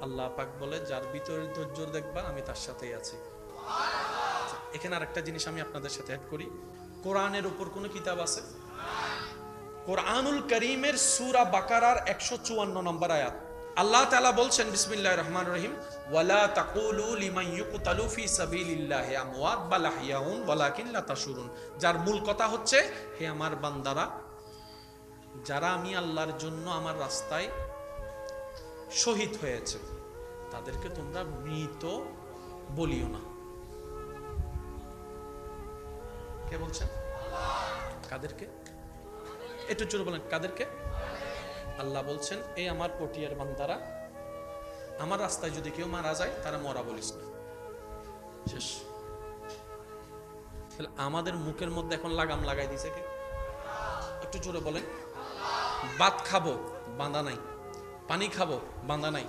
আল্লাহ পাক বলে যার ভিতরে ধৈর্য দেখবা আমি তার সাথেই আছি। এখানে আরেকটা জিনিস আমি আপনাদের সাথে অ্যাড করি, কোরআনের উপর কোন কিতাব আছে? কোরআনুল করিমের সূরা বাকারার 154 নম্বর আয়াত আল্লাহ তাআলা বলছেন বিসমিল্লাহির রহমানির রহিম, ওয়ালা তাকুলু লিমান ইউকতালু ফি সাবিলিল্লাহি আমওয়াত বাল আহইয়াউন ওয়ালাকিন লা তাশউরুন। যার মূল কথা হচ্ছে, হে আমার বান্দারা, যারা আমি আল্লাহর জন্য আমার রাস্তায় শহীদ হয়েছে তাদেরকে তোমরা মৃত বলিও না। কে বলছেন? কাদেরকে? একটু জোরে বলেন, কাদেরকে? আল্লাহ বলছেন, এই আমার পটিয়ার বান্দারা, আমার রাস্তায় যদি কেউ মারা যায় তারা মরা বলিস না। শেষ। তাহলে আমাদের মুখের মধ্যে এখন লাগাম লাগাই দিছে কে? একটু জোরে বলেন। ভাত খাবো, বাঁধা নাই। পানি খাবো, বাঁধা নাই।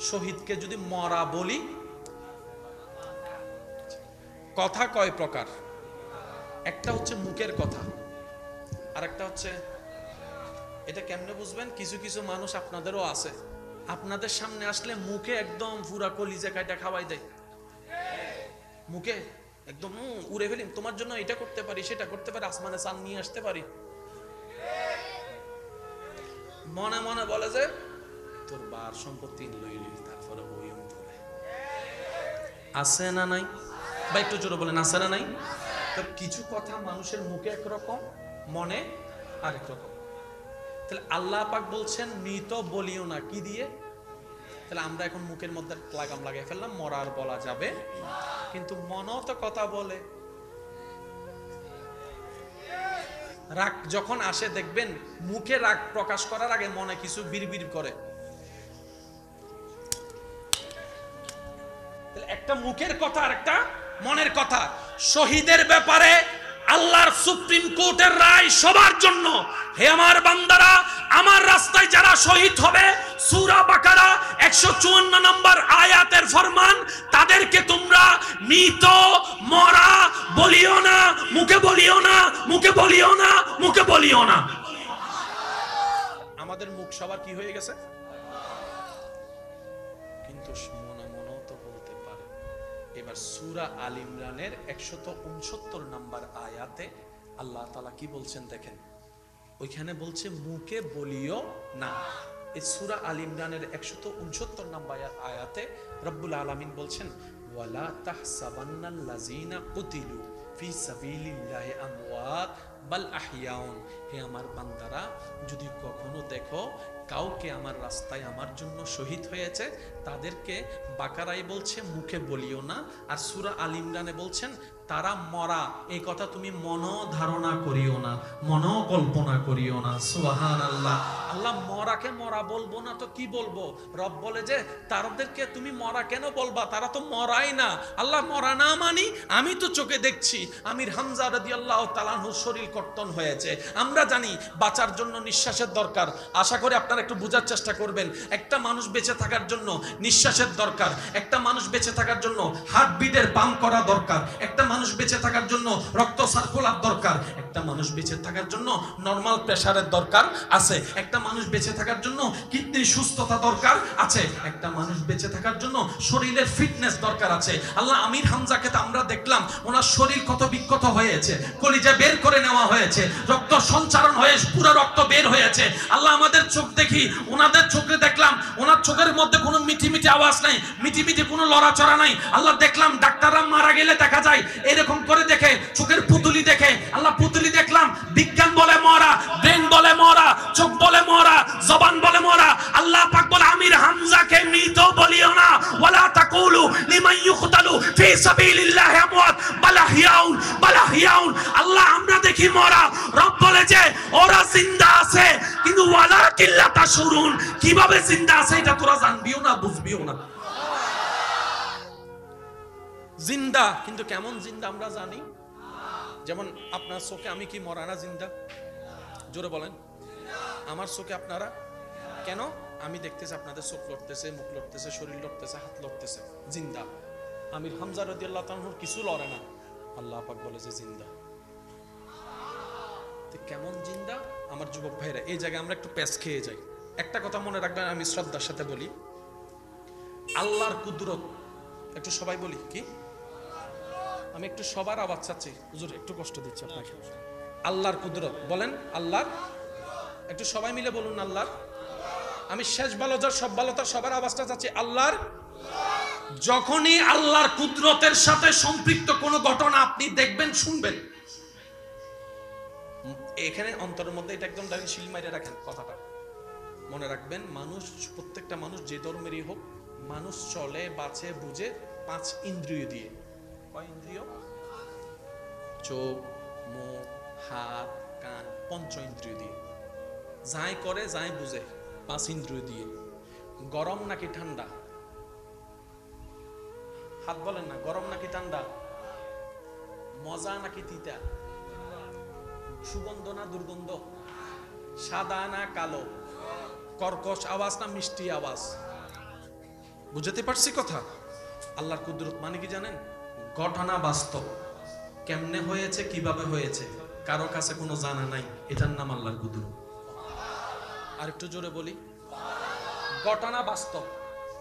শহীদকে যদি মরা বলি, কথা কয় প্রকার? একটা হচ্ছে মুখের কথা, আর একটা হচ্ছে, এটা কেমনে বুঝবেন? কিছু কিছু মানুষ আপনাদেরও আছে, আপনাদের সামনে আসলে মুখে একদম পুরা কলিজা কাটা খাওয়াই দেয়, মুখে একদম উড়ে ফেলি, তোমার জন্য এটা করতে পারি, সেটা করতে পারি, আসমানে চাঁদ নিয়ে আসতে পারি। মনে মনে বলে যে তোর বার সম্পত্তি লইলি, তারপরে ওই তোলে। আছে না নাই? বা একটু জোরে বলেন, আছে না নাই? তো কিছু কথা মানুষের মুখে একরকম, মনে আরেক রকম। তাহলে আল্লাহ পাক বলছেন মৃত বলিও না, কি দিয়ে? তাহলে আমরা এখন মুখের মধ্যে লাগাম লাগাই ফেললাম, মরার বলা যাবে, কিন্তু মনও তো কথা বলে। রাগ যখন আসে দেখবেন মুখে রাগ প্রকাশ করার আগে মনে কিছু বিড়বিড় করে। একটা মুখের কথা আর একটা মনের কথা। শহীদের ব্যাপারে আল্লাহর সুপ্রিম কোর্টের রায় সবার জন্য। হে আমার বান্দারা, আমার রাস্তায় যারা শহীদ হবে, সূরা বাকারা 154 নম্বর আয়াতের ফরমান, তাদেরকে তোমরা মৃত, মরা বলিও না, মুখে বলিও না, মুখে বলিও না, মুখে বলিও না। আমাদের মুখ সবার কি হয়ে গেছে? কিন্তু মনে মনেও তো বলতে পারে। এবার সূরা আল ইমরানের 169 নম্বর আয়াতে আল্লাহ তাআলা কি বলছেন দেখেন, ওইখানে বলছে মুখে বলিও না। এই সূরা আল ইমরানের 169 নম্বর আয়াতে রব্বুল আলামিন বলছেন, ওয়ালা তাহসাবান্নাল্লাযীনা কুতিলু ফি সাবিলিল্লাহি আমওয়াত বাল আহইয়াউন। হে আমার বান্দারা, যদি কখনো দেখো কাউকে আমার রাস্তায় আমার জন্য শহীদ হয়েছে, তাদেরকে বাকারায় বলছে মুখে বলিও না, আর সূরা আল ইমরানে বলছেন তারা মরা। এই কথা তুমি ধারণা করিও না, কল্পনা করিও না। সুবহানাল্লাহ। আল্লাহ মরাকে মরা বলবো না তো কি বলবো? রব বলে যে তাদেরকে তুমি মরা কেন বলবা, তারা তো মরাই না। আল্লাহ মরা না মানি, আমি তো চোখে দেখছি আমির হামজা রাদিয়াল্লাহু তাআলা আনহুর শরীর কর্তন হয়েছে। আমরা জানি বাঁচার জন্য নিঃশ্বাসের দরকার। আশা করি আপনারা একটু বোঝার চেষ্টা করবেন। একটা মানুষ বেঁচে থাকার জন্য নিঃশ্বাসের দরকার, একটা মানুষ বেঁচে থাকার জন্য হার্টবিটের পাম্প করা দরকার, একটা মানুষ বেঁচে থাকার জন্য রক্ত সার্কুলার দরকার, একটা মানুষ বেঁচে থাকার জন্য নরমাল প্রেসারের দরকার আছে, একটা মানুষ বেঁচে থাকার জন্য কিডনির সুস্থতা দরকার আছে, একটা মানুষ বেঁচে থাকার জন্য শরীরের ফিটনেস দরকার আছে। আল্লাহ আমির হামজাকে তো আমরা দেখলাম ওনার শরীর কত বিক্ষত হয়েছে, কলিজা বের করে নেওয়া হয়েছে, রক্ত সঞ্চারণ হয়ে পুরো রক্ত বের হয়েছে। আল্লাহ আমাদের চোখ দেখি, ওনাদের চোখে দেখলাম ওনার চোখের মধ্যে কোনো মিঠি মিঠি আওয়াজ নাই, মিঠি মিঠি কোনো লড়াচড়া নাই। আল্লাহ দেখলাম ডাক্তাররা মারা গেলে দেখা যায় এরকম করে দেখে, চোখের পুতুলি দেখে। আল্লাহ পুতুলি দেখলাম, বিজ্ঞান বলে মরা, ব্রেন বলে মরা, চোখ বলে মরা, জবান বলে মরা। আল্লাহ পাক বলে আমির হামজাকে মৃত বলিও না, ওয়ালা তাকুলু লিমান ইউকতালু ফি সাবিলিল্লাহি আমওয়াত বাল আহইয়াউন, বাল আহইয়াউন। আল্লাহ আমরা দেখি মরা, রব বলে যে ওরা জিন্দা আছে, কিন্তু ওয়ালাকিন লা তাশউরুন। কিভাবে জিন্দা আছে এটা তোরা জানবিও না, বুঝবিও না। জিন্দা, কিন্তু কেমন জিন্দা আমরা জানি। যেমন আপনার চোখে আমি কি মরা না জিন্দা? জোরে বলেন। আমার চোখে আপনারা কেন? আমি দেখতেছি আপনাদের চোখ লড়তেছে, মুখ লড়তেছে, শরীর লড়তেছে, হাত লড়তেছে, জিন্দা। আমির হামজা রাদিয়াল্লাহু তাআলা আনহু কিছু লড়ে না, আল্লাহ পাক বলে যে জিন্দা। কেমন জিন্দা? আমার যুবক ভাইরা, এই জায়গায় আমরা একটু প্যাচ খেয়ে যাই। একটা কথা মনে রাখবেন, আমি শ্রদ্ধার সাথে বলি, আল্লাহর কুদরত, একটু সবাই বলি কি, আমি একটু সবার আওয়াজ চাচ্ছি, হুজুর একটু কষ্ট দিচ্ছি আপনাকে। আল্লাহর কুদরত বলেন, আল্লাহর, একটু সবাই মিলে বলুন আল্লাহর। আমি শেষ ভালো যার সব ভালো তার সবার আওয়াজটা চাচ্ছি আল্লাহর। যখনই আল্লাহর কুদরতের সাথে সম্পৃক্ত কোন ঘটনা আপনি দেখবেন শুনবেন, এখানে অন্তরের মধ্যে এটা একদম শিল মাইরে রাখেন, কথাটা মনে রাখবেন। মানুষ, প্রত্যেকটা মানুষ যে ধর্মেরই হোক, মানুষ চলে বাঁচে বুঝে 5 ইন্দ্রিয় দিয়ে। কয় ইন্দ্রিয়? চোখ, মুখ, হাত, কান, 5 ইন্দ্রিয় দিয়ে যাই করে যাই বুঝে 5 ইন্দ্রিয় দিয়ে। গরম নাকি ঠান্ডা? হাত বলেন না, গরম নাকি ঠান্ডা? মজা নাকি তিতা? সুগন্ধ না দুর্গন্ধ? সাদা না কালো? কর্কশ আওয়াজ না মিষ্টি আওয়াজ? বুঝতে পারছি কথা? আল্লাহর কুদরত মানে কি জানেন? ঘটনা বাস্তব, কেমনে হয়েছে কিভাবে হয়েছে কারো কাছে কোনো জানা নাই, এটার নাম আল্লাহর কুদরত। আর একটু জোরে বলি, ঘটনা বাস্তব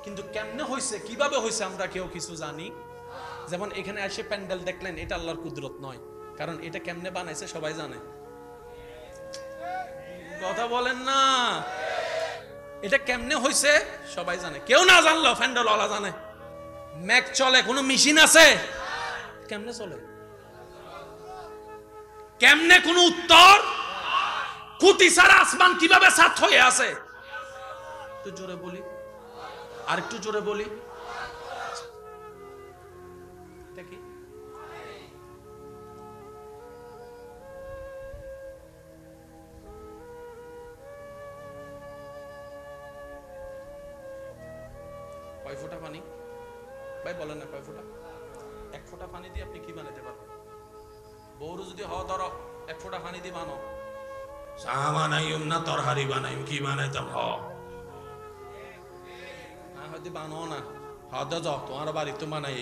কিন্তু কেমনে হয়েছে কিভাবে হয়েছে আমরা কেউ কিছু জানি। যেমন এখানে এসে প্যান্ডেল দেখলেন, এটা আল্লাহর কুদরত নয়, কারণ এটা কেমনে বানাইছে সবাই জানে। কথা বলেন না, এটা কেমনে হয়েছে সবাই জানে, কেউ না জানলো প্যান্ডেলওয়ালা জানে। ম্যাক চলে, কোনো মেশিন আছে? কেমনে চলে? কেমনে কোনো উত্তর? কুতি সারা আসমান কিভাবে সাত হয়ে আছে? একটু জোরে বলি, আর একটু জোরে বলি, দেখি কয় ফোঁটা পানি? ভাই বলেন না কয় ফোঁটা? 1 ফোঁটা পানি দিয়ে আপনি কি বানাতে পারবেন? বউরু যদি হওয়া ধরো 1 ফোঁটা পানি দিয়ে বানো, চা বানাইম না তরহারি বানাইম, কি বানাইতাম? হয়তো বানো না, হয়তো যাও তোমার বাড়ি তো বানাই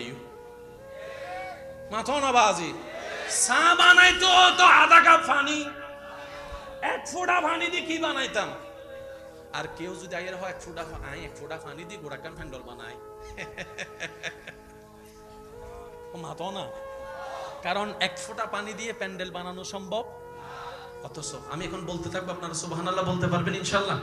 মাথো না বাজি। চা বানাইতো তো আধা কাপ পানি, 1 ফোঁটা পানি দিয়ে কি বানাইতাম? আর কেউ যদি আইয়ের হয় 1 ফোঁটা পানি দিয়ে গোড়াকান প্যান্ডেল বানায়, মাথো না, কারণ 1 ফোঁটা পানি দিয়ে প্যান্ডেল বানানো সম্ভব। অথচ আমি এখন বলতে থাকবো, আপনারা সুবহানাল্লাহ বলতে পারবেন ইনশাআল্লাহ।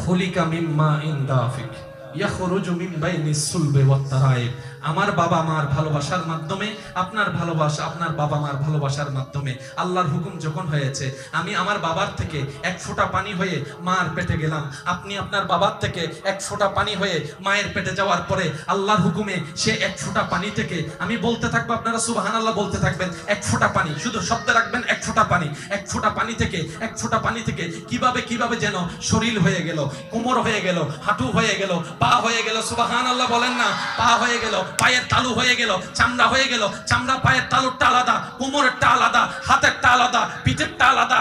খুলিকা মিম্মা ইন দাফিক ইয়াখরুজু মিন বাইনিস সুলবি ওয়াত তারাইব। আমার বাবা মার ভালোবাসার মাধ্যমে, আপনার ভালোবাসা, আপনার বাবা মার ভালোবাসার মাধ্যমে আল্লাহর হুকুম যখন হয়েছে, আমি আমার বাবার থেকে 1 ফোঁটা পানি হয়ে মার পেটে গেলাম, আপনি আপনার বাবার থেকে 1 ফোঁটা পানি হয়ে মায়ের পেটে যাওয়ার পরে আল্লাহর হুকুমে সে 1 ফোঁটা পানি থেকে, আমি বলতে থাকবো আপনারা সুবহানাল্লাহ বলতে থাকবেন, 1 ফোঁটা পানি, শুধু শব্দ রাখবেন 1 ফোঁটা পানি, 1 ফোঁটা পানি থেকে, 1 ফোঁটা পানি থেকে কিভাবে কিভাবে যেন শরীর হয়ে গেল, কোমর হয়ে গেল, হাঁটু হয়ে গেল, পা হয়ে গেল, সুবহানাল্লাহ বলেন না, পা হয়ে গেল, পায়ের তালু হয়ে গেল, চামড়া হয়ে গেল, চামড়া পায়ের তালুরটা আলাদা, কোমরেরটা আলাদা, হাতেরটা আলাদা, পিঠেরটা আলাদা,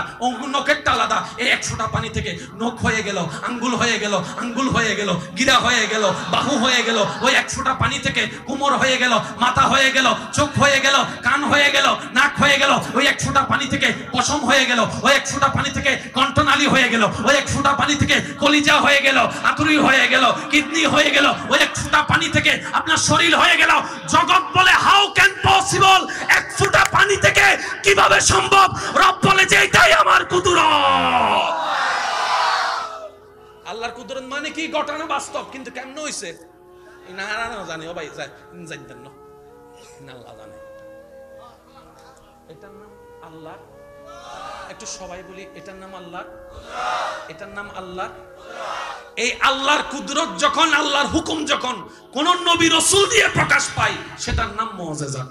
নখেরটা আলাদা। এই 1 ফোঁটা পানি থেকে নখ হয়ে গেল, আঙ্গুল হয়ে গেল, আঙ্গুল হয়ে গেল, গিরা হয়ে গেল, বাহু হয়ে গেল। ওই 1 ফোঁটা পানি থেকে কোমর হয়ে গেল, মাথা হয়ে গেল, চোখ হয়ে গেল, কান হয়ে গেল, নাক হয়ে গেল। ওই 1 ফোঁটা পানি থেকে পশম হয়ে গেল, ওই 1 ফোঁটা পানি থেকে কণ্ঠনালী হয়ে গেল, ওই 1 ফোঁটা পানি থেকে কলিজা হয়ে গেল, আতুরি হয়ে গেল, কিডনি হয়ে গেল, ওই 1 ফোঁটা পানি থেকে আপনার শরীর হয়ে গেল। জগৎ বলে হাউ ক্যান পসিবল, 1 ফোঁটা পানি থেকে কিভাবে সম্ভব? রব বলে যে এটাই আমার কুদরত। আল্লাহর কুদরত মানে কি? ঘটনা বাস্তব, কিন্তু কেমনে হইছে না জানি। ও ভাই জানতেন না, আল্লাহ জানে। এটার নাম আল্লাহ, একটু সবাই বলি এটার নাম আল্লাহ, এটার নাম আল্লাহ। এই আল্লাহর কুদরত যখন, আল্লাহর হুকুম যখন কোন নবী রাসূল দিয়ে প্রকাশ পায়, সেটার নাম মুআজিজা।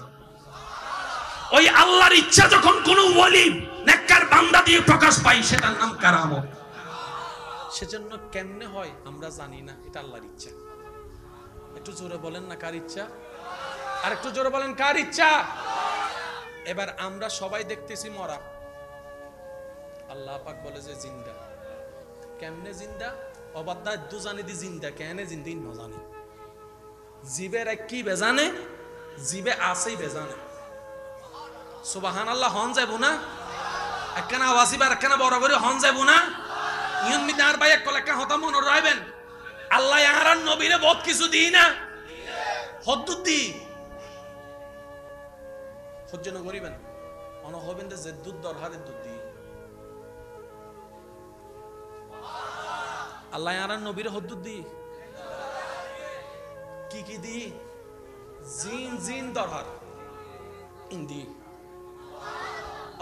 ওই আল্লাহর ইচ্ছা যখন কোন ওলি নেককার বান্দা দিয়ে প্রকাশ পায়, সেটার নাম কারামত। সেজন্য কেমনে হয় আমরা জানি না, এটা আল্লাহর ইচ্ছা। একটু জোরে বলেন না কার ইচ্ছা? আর একটু জোরে বলেন কার ইচ্ছা? এবার আমরা সবাই দেখতেছি মরা, আল্লাহ পাক বলে যে জিন্দা। কেমনে জিন্দা? অবাধ্যা দু জানি দি জিন্দা, কেনে জিন্দা ন জানে। জিবের এক কি বেজানে, জিবে আসেই বেজানে। সুবহানাল্লাহ হন যাইব না? একখানা আওয়াজিবার একখানা বড় করে হন যাইব না? ইয়ন মিদার ভাই এক কলেকা হতা মনে রাখবেন, আল্লাহ আর নবীরে বহুত কিছু দিই না, হদ্দুদ দি সহ্য না করিবেন অন হবেন যে দুধ দরহারের দুধ দি আল্লাহ আর নবীরে হদ্দুদ দি কি কি দি জিন জিন দরহার ইন্দি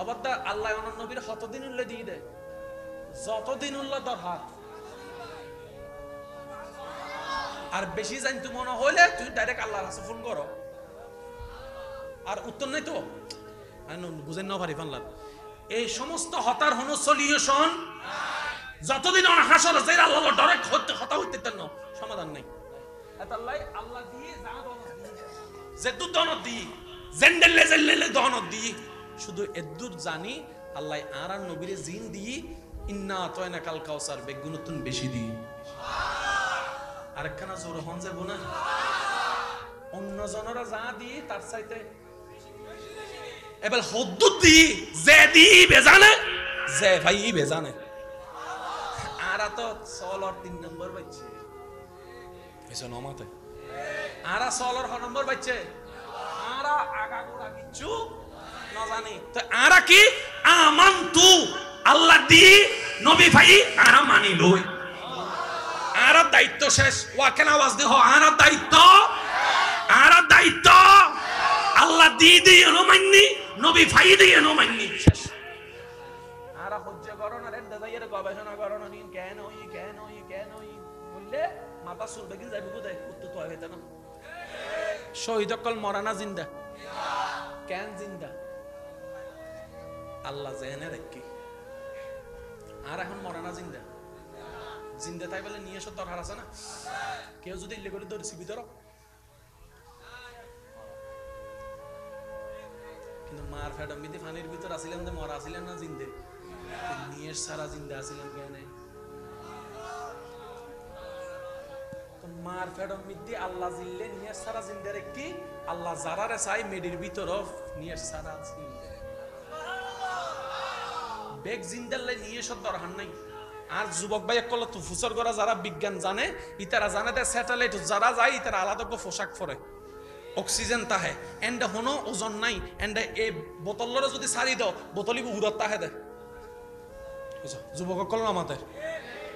অবদা আল্লাহ অনর নবীর কতদিন উল্লে দিয়ে দেয় যতদিন উল্লাহ দরহার আর বেশি জানতে মনে হইলে তুই ডাইরেক্ট আল্লাহর কাছে ফোন করো আর উত্তর নাই তো বুঝেন না পারি ফানলাম এই সমস্ত হতার হন সলিউশন যতদিন অন হাসর আছে আল্লাহ ডাইরেক্ট হতা হইতে দেন না সমাধান নাই এতাল্লাই আল্লাহ দিয়ে যা দনত দি যে দু দনত দি জেন্ডেলে জেল্লেলে দনত দি শুধু এদুর জানি আল্লাহ আর নবীরে জিন দি ইন্না আতাইনা কাল কাউসার বেগুনতুন বেশি দি আরেকখানা জোর হন যাব না অন্য জনরা যা দি তার চাইতে এবার হদ্দুদ দি যে দি বেজানে যে ভাই বেজানে আরা তো সলর 3 নম্বর বাইছে এসো নমাতে আরা সলর 6 নম্বর বাইছে আরা আগা গোড়া কিছু না জানি তো আরা কি আমানতু আল্লাহ দি নবী ভাই আরা মানি লই আরা দায়িত্ব শেষ ওয়াকেন আওয়াজ দি হ আরা দায়িত্ব আল্লাহ দি দি এনো মাননি নবী ভাই দি এনো মাননি শেষ আরা হজ্জ করো না রেন্ডা যাইরে গবেষণা করো না কেন হই বললে মাথা সুরবে কি যাইবো কোথায় উত্তর তো হইতা না শহীদ কল মরানা জিন্দা কেন জিন্দা আল্লাহ জেনে রাখি আর এখন মরানা জিন্দা জিন্দা তাই বলে নিয়ে এসব দরকার আছে না কেউ যদি ইল্লে করে ধরেছি ভিতর কিন্তু মার ফেডম বিধি ফানির ভিতর আসিলেন যে মরা আসিলেন না জিন্দে নিয়ে সারা জিন্দা আসিলেন কেন মার ফেডম মিদ্দি আল্লাহ জিল্লে নিয়ে সারা জিন্দে রেখি আল্লাহ জারারে চাই মেডির ভিতর নিয়ে সারা জিন্দে বেগ জিন্দাল্লাই নিয়ে এসব দরকার নাই আর যুবক ভাই একল তো ফুসর করা যারা বিজ্ঞান জানে ইতারা জানে যে স্যাটেলাইট যারা যায় ইতারা আলাদা পোশাক পরে অক্সিজেন তাহে এন্ড হনো ওজন নাই এন্ড এই বোতলরে যদি সারি দাও বোতলি উড়ত তাহে দে যুবক কল আমাদের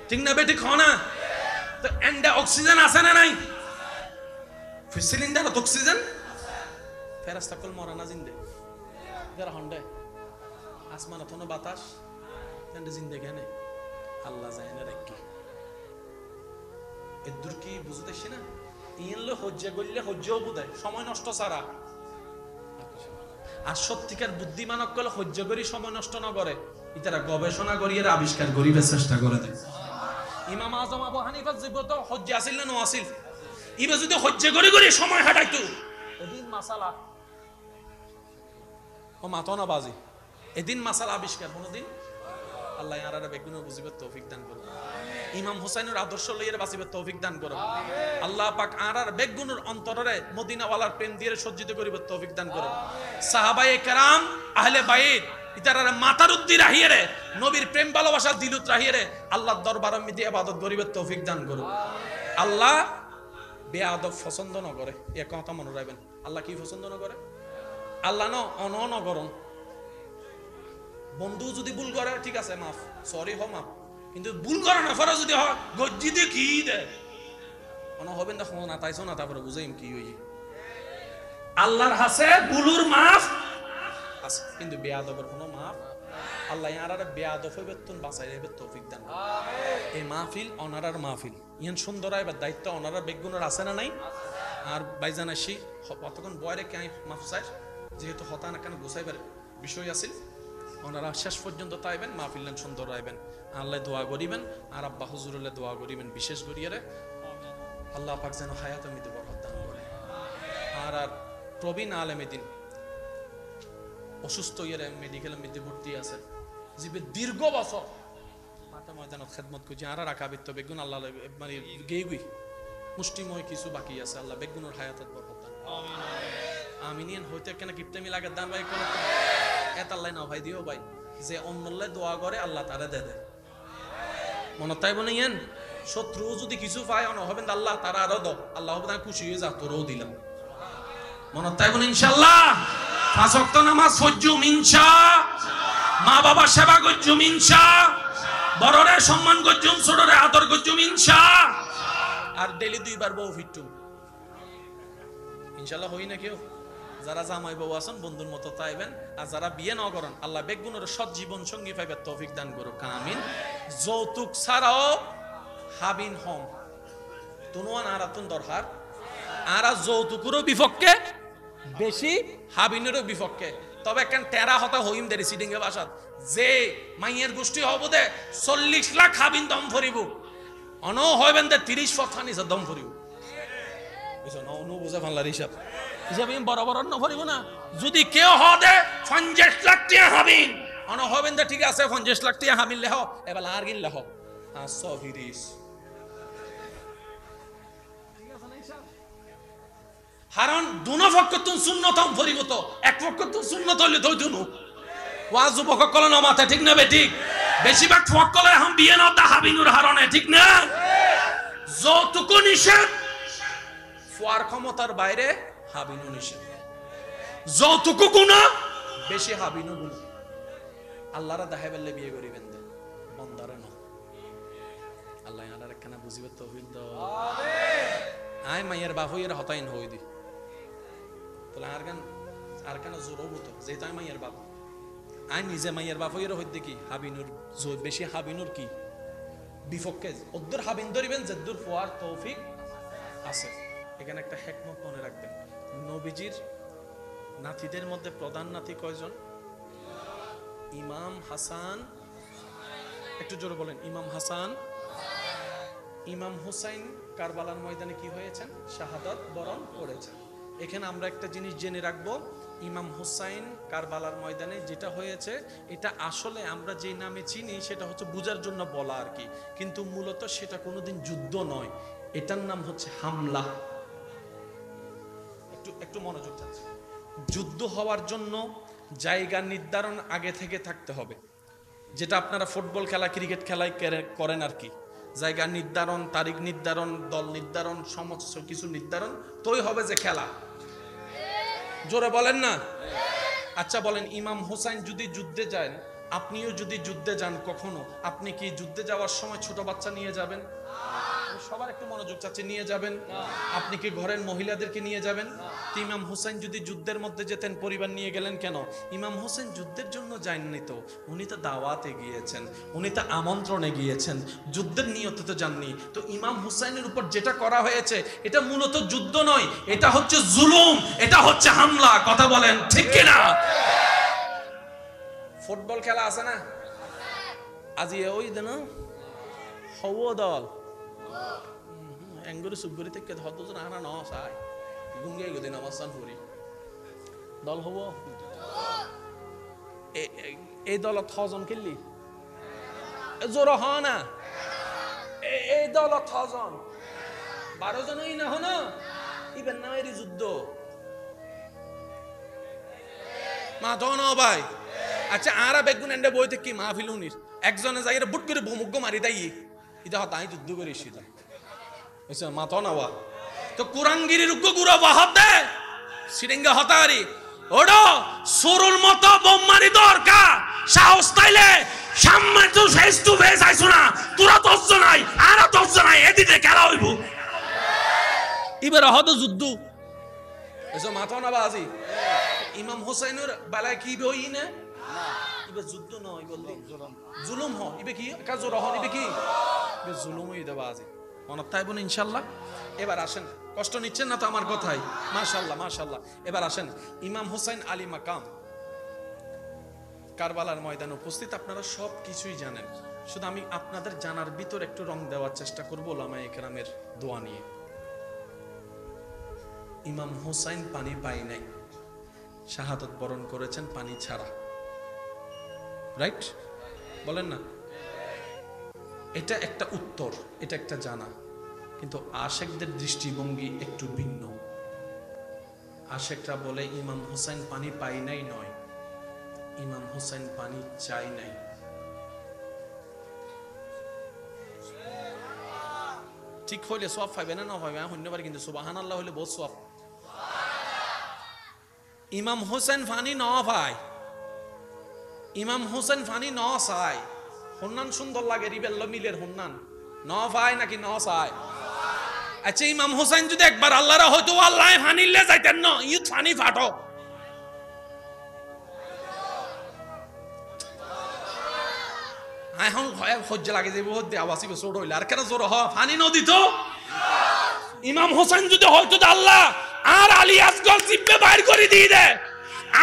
ঠিক না বেটি খানা তো এন্ড অক্সিজেন আছে না নাই সিলিন্ডার অক্সিজেন ফেরেশতা কল মরানা জিন্দে যারা হন্ডে আসমান অথনো বাতাস এন্ড জিন্দে কেন আল্লাহ জানে রাখি এদুর কি বুঝতেছি না ইনলে হজ্জে গইলে হজ্জেও বুঝায় সময় নষ্ট ছাড়া আর সত্যিকার বুদ্ধিমানক কলে হজ্জে করি সময় নষ্ট না করে ইতারা গবেষণা করি এর আবিষ্কার করিবার চেষ্টা করে দেয় ইমাম আজম আবু হানিফা জীবত হজ্জে আসিল না আসিল ইবে যদি হজ্জে করি সময় হাঁটাইতো এদিন মাসালা ও মাতো না বাজি এদিন মাসালা আবিষ্কার কোনদিন আল্লাহ ইয়ারারে বেগুনো বুঝিবার তৌফিক দান করুন ইমাম হুসাইনের আদর্শ লইয়ের বাঁচিবার তৌফিক দান করুন আল্লাহ পাক আরার বেগুনোর অন্তরে মদিনাওয়ালার প্রেম দিয়ে সজ্জিত করিবার তৌফিক দান করুন সাহাবায়ে কেরাম আহলে বাইত ইতারারে মাতার উদ্দি রাহিয়ে নবীর প্রেম ভালোবাসা দিলুত রাহিয়ে আল্লাহর দরবারে মিতে ইবাদত করিবার তৌফিক দান করুন আল্লাহ বেয়াদব পছন্দ না করে এ কথা মনে রাখবেন আল্লাহ কি পছন্দ না করে আল্লাহ ন করুন বন্ধু যদি ভুল করে ঠিক আছে মাফ সরি হ মাফ কিন্তু ভুল করে না ফরা যদি হয় গজ্জি দিয়ে কি দে মনে হবেন দেখো না তাইছো না তারপরে বুঝাইম কি হই আল্লাহর হাসে ভুলুর মাফ আছে কিন্তু বেয়াদবের কোনো মাফ আল্লাহ ইয়ারারে বেয়াদব হইবে তুন বাঁচাই দেবে তৌফিক দান আমিন এই মাহফিল অনারার মাহফিল ইয়ান সুন্দর আইবার দায়িত্ব অনারার বেগুনের আছে না নাই আর ভাইজান আসি কতক্ষণ বয়রে কে মাফ চাই যেহেতু হতানা কেন গোছাইবার বিষয় আছিল ওনারা শেষ পর্যন্ত তাইবেন মাহফিলেন সুন্দর রাইবেন আল্লাহ দোয়া করিবেন আর আব্বা হুজুরুল্লাহ দোয়া করিবেন বিশেষ করিয়ে আল্লাহ পাক যেন হায়াত মৃত্যু বরকত দান করে আর প্রবীণ আলেমেদিন অসুস্থ ইয়ে মেডিকেল মধ্যে ভর্তি আছে জীবে দীর্ঘ বছর মাঠে ময়দানত খেদমত করছি আর রাখাবিত্ত বেগুন আল্লাহ মানে গেই মুষ্টিময় কিছু বাকি আছে আল্লাহ বেগুনের হায়াতত বরকত দান আমিন হইতে কেন কিপতেমি লাগে দান ভাই কোন এত আল্লাহ না ভাই দিও ভাই যে অন্যল্লাহ দোয়া করে আল্লাহ তারে দে মনে তাই বলে ইয়েন শত্রু যদি কিছু পায় অন হবেন আল্লাহ তারা আরো দাও, আল্লাহ হবে খুশি হয়ে যা তোরও দিলাম। মনে থাকবেন ইনশাআল্লাহ। 5 ওয়াক্ত নামাজ পড়জুম ইনশাআল্লাহ, মা বাবা সেবা করজুম ইনশাআল্লাহ, বড়রে সম্মান করজুম, ছোটরে আদর করজুম ইনশাআল্লাহ। আর ডেইলি 2 বার বউ ফিটুম ইনশাআল্লাহ। হই না কেউ? যারা জামাই বউ আছেন বন্ধুর মতো তাইবেন, আর যারা বিয়ে ন করেন আল্লাহ বেগুনের সৎ জীবন সঙ্গী পাইবে তৌফিক দান করুক, আমিন। যৌতুক ছাড়াও হাবিন হম তুনুয়ান আরাতুন দরকার, আর যৌতুকেরও বিপক্ষে বেশি হাবিনেরও বিপক্ষে। তবে কেন টেরা হতা হইম দেরি সিডিংয়ে বাসাত যে মাইয়ের গোষ্ঠী হব দে 40 লাখ হাবিন দম ফরিব, অন হইবেন দে 30 ফথানি দম ফরিব। বুঝছো না? অনু বুঝে ফানলার হিসাব হিসাব বরাবর ন ফরিব না। যদি কেউ হ দে 50 লাখ টিয়া হাবিন, অন হইবেন দে ঠিক আছে 50 লাখ টিয়া হাবিন লেহ, এবার আর গিন লেহ সফিরিস। কারণ দুনো পক্ষ তুমি সুন্নত ফরিব, তো এক পক্ষ তুমি সুন্নত হইলে তো দুনো ওয়াজ যুবক কলে না মাথা ঠিক না বে ঠিক? বেশিরভাগ ফকলে হাম বিয়ে না দা হাবিনুর হারনে ঠিক না? যৌতুক নিষেধ, ফুয়ার ক্ষমতার বাইরে হাবিনু নিষেধ। যৌতুক গুনাহ, বেশি হাবিনু গুনাহ। আল্লাহরা দেখাই বললে বিয়ে করিবেন দে বন্দারে না। আল্লাহ আনার একখানা বুঝিবে তৌফিক দাও, আমিন। আয় মাইয়ের বাপ হইয়ের হতাইন হই দি তাহলে আর কেন জোর হবো তো, যেহেতু আমি মাইয়ের বাপ, আই নিজে মাইয়ের বাপ হইয়ের হইতে কি হাবিনুর বেশি হাবিনুর কি বিপক্ষে ওদের হাবিন ধরিবেন যেদুর ফোয়ার তৌফিক আছে। এখানে একটা হেকমত মনে রাখবেন, নবীজির নাতিদের মধ্যে প্রধান নাতি কয়জন? ইমাম হাসান, একটু জোরে বলেন, ইমাম হাসান। ইমাম হুসাইন কারবালার ময়দানে কি হয়েছেন? শাহাদাত বরণ করেছেন। এখানে আমরা একটা জিনিস জেনে রাখবো, ইমাম হুসাইন কারবালার ময়দানে যেটা হয়েছে এটা আসলে আমরা যে নামে চিনি সেটা হচ্ছে বুঝার জন্য বলা আর কি, কিন্তু মূলত সেটা কোনোদিন যুদ্ধ নয়, এটার নাম হচ্ছে হামলা। একটু মনোযোগ চাচ্ছি। যুদ্ধ হওয়ার জন্য জায়গা নির্ধারণ আগে থেকে থাকতে হবে, যেটা আপনারা ফুটবল খেলা ক্রিকেট খেলায় করেন আর কি। জায়গা নির্ধারণ, তারিখ নির্ধারণ, দল নির্ধারণ, সমস্ত কিছু নির্ধারণ, তোই হবে যে খেলা। জোরে বলেন না? আচ্ছা বলেন, ইমাম হুসাইন যদি যুদ্ধে যান, আপনিও যদি যুদ্ধে যান কখনো, আপনি কি যুদ্ধে যাওয়ার সময় ছোট বাচ্চা নিয়ে যাবেন? সবার একটু মনোযোগ চাচ্ছে, নিয়ে যাবেন? আপনি কি ঘরের মহিলাদেরকে নিয়ে যাবেন? ইমাম হুসাইন যদি যুদ্ধের মধ্যে যেতেন পরিবার নিয়ে গেলেন কেন? ইমাম হুসাইন যুদ্ধের জন্য যাননি তো, উনি তো দাওয়াতে গিয়েছেন, উনি তো আমন্ত্রণে গিয়েছেন, যুদ্ধের নিয়তে তো যাননি। তো ইমাম হুসাইনের উপর যেটা করা হয়েছে এটা মূলত যুদ্ধ নয়, এটা হচ্ছে জুলুম, এটা হচ্ছে হামলা। কথা বলেন ঠিক কিনা? ফুটবল খেলা আছে না আজি ওই দেন হও দল এঙ্গুরি সুগুরি থেকে হদজন আনা ন চাই গুঙ্গে গদিন অবস্থান করি দল হব। এই দলত ছজন খেললি জোর হ না, এই দলত ছজন 12 জনই না হন ইবেন না এর যুদ্ধ মা ধন ভাই। আচ্ছা আরা বেগুন এন্ডে বইতে কি মাহফিল উনির একজনে যাই বুট করে ভুমুগ্গ মারি দেই এটা হতাই যুদ্ধ করে এসেছিল মাথা নেওয়া তো কুরাঙ্গিরির গুড়া বাহাত দে সিরিঙ্গা হতারি ওডো সুরুর মতো বোম মারি দরকার সাহস তাইলে সামনে তো ফেস টু ফেস আইছো না, তোরা 10 জন নাই আর 10 জন নাই এদিকে খেলা হইব এবার হতো যুদ্ধ এসো মাথা না বাজি। ইমাম হুসাইনের বেলায় কি বই না ইবে যুদ্ধ নয় বললি জুলুম হ ইবে কি কাজ রহন ইবে কি জুলুমই দেবা আজি মনে থাকবেন ইনশাল্লাহ। এবার আসেন, কষ্ট নিচ্ছেন না তো আমার কথাই? মাশাআল্লাহ মাশাআল্লাহ। এবার আসেন, ইমাম হুসাইন আলী মাকাম কারবালার ময়দানে উপস্থিত, আপনারা সব কিছুই জানেন, শুধু আমি আপনাদের জানার ভিতর একটু রং দেওয়ার চেষ্টা করব ওলামায়ে ইকরামের দোয়া নিয়ে। ইমাম হুসাইন পানি পায় নাই, শাহাদাত বরণ করেছেন পানি ছাড়া, রাইট? বলেন না? এটা একটা উত্তর, এটা একটা জানা, কিন্তু আশেকদের দৃষ্টিভঙ্গি একটু ভিন্ন। আশেকরা বলে ইমাম হুসাইন পানি পায় নাই নয়, ইমাম হুসাইন পানি চাই নাই। ঠিক হইলে সওয়াব পাইবে না পাইবে হন্যবার, কিন্তু সুবহানাল্লাহ হইলে বহুত সওয়াব। ইমাম হোসেন ফানি ন ভাই, ইমাম হোসেন ফানি ন চাই, হন্নান সুন্দর লাগে রিবেল্ল মিলের হন্নান ন ভাই নাকি ন চাই? আচ্ছা ইমাম হোসেন যদি একবার আল্লাহরা হয়তো আল্লাহ ফানিলে যাইতেন না, ইউথ ফানি ফাটো। এখন সহ্য লাগে যে বহুত আওয়াজ ছোট হইলে আর কেন জোর ফানি নদী তো। ইমাম হোসেন যদি হয়তো আল্লাহ আর আলী আসগর জিব্বে বাইর করে দিয়ে দেয়,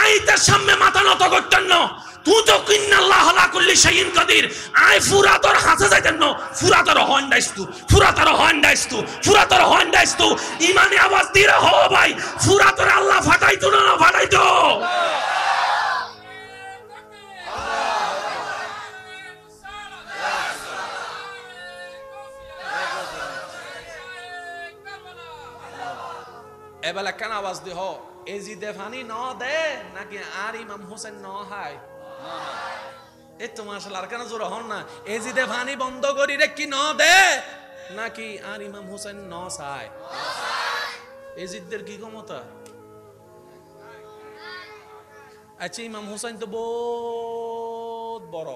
আইতার সামনে মাথা নত করতেন না। তুই তো কিন্নাল্লাহ আলা কুল্লি শাইইন কাদির, আই ফুরাতর হাসে যাইতেন না, ফুরাতর হন্ডাইস্তু, ফুরাতর হন্ডাইস্তু, ফুরাতর হন্ডাইস্তু। ইমানে আওয়াজ দিয়ে হো ভাই, ফুরাতর আল্লাহ ফাটাইতো না ফাটাইতো। এবেলা কেন আওয়াজ দি হো এজিদে ফানি ন দে নাকি আর ইমাম হোসেন ন হাই? এই তো মাশাআল্লাহ, আর কেন জোর হন না? এজিদে ফানি বন্ধ করি রে কি ন দে নাকি আর ইমাম হোসেন ন চায়? এজিদদের কি ক্ষমতা? আচ্ছা ইমাম হোসেন তো বহুত বড়।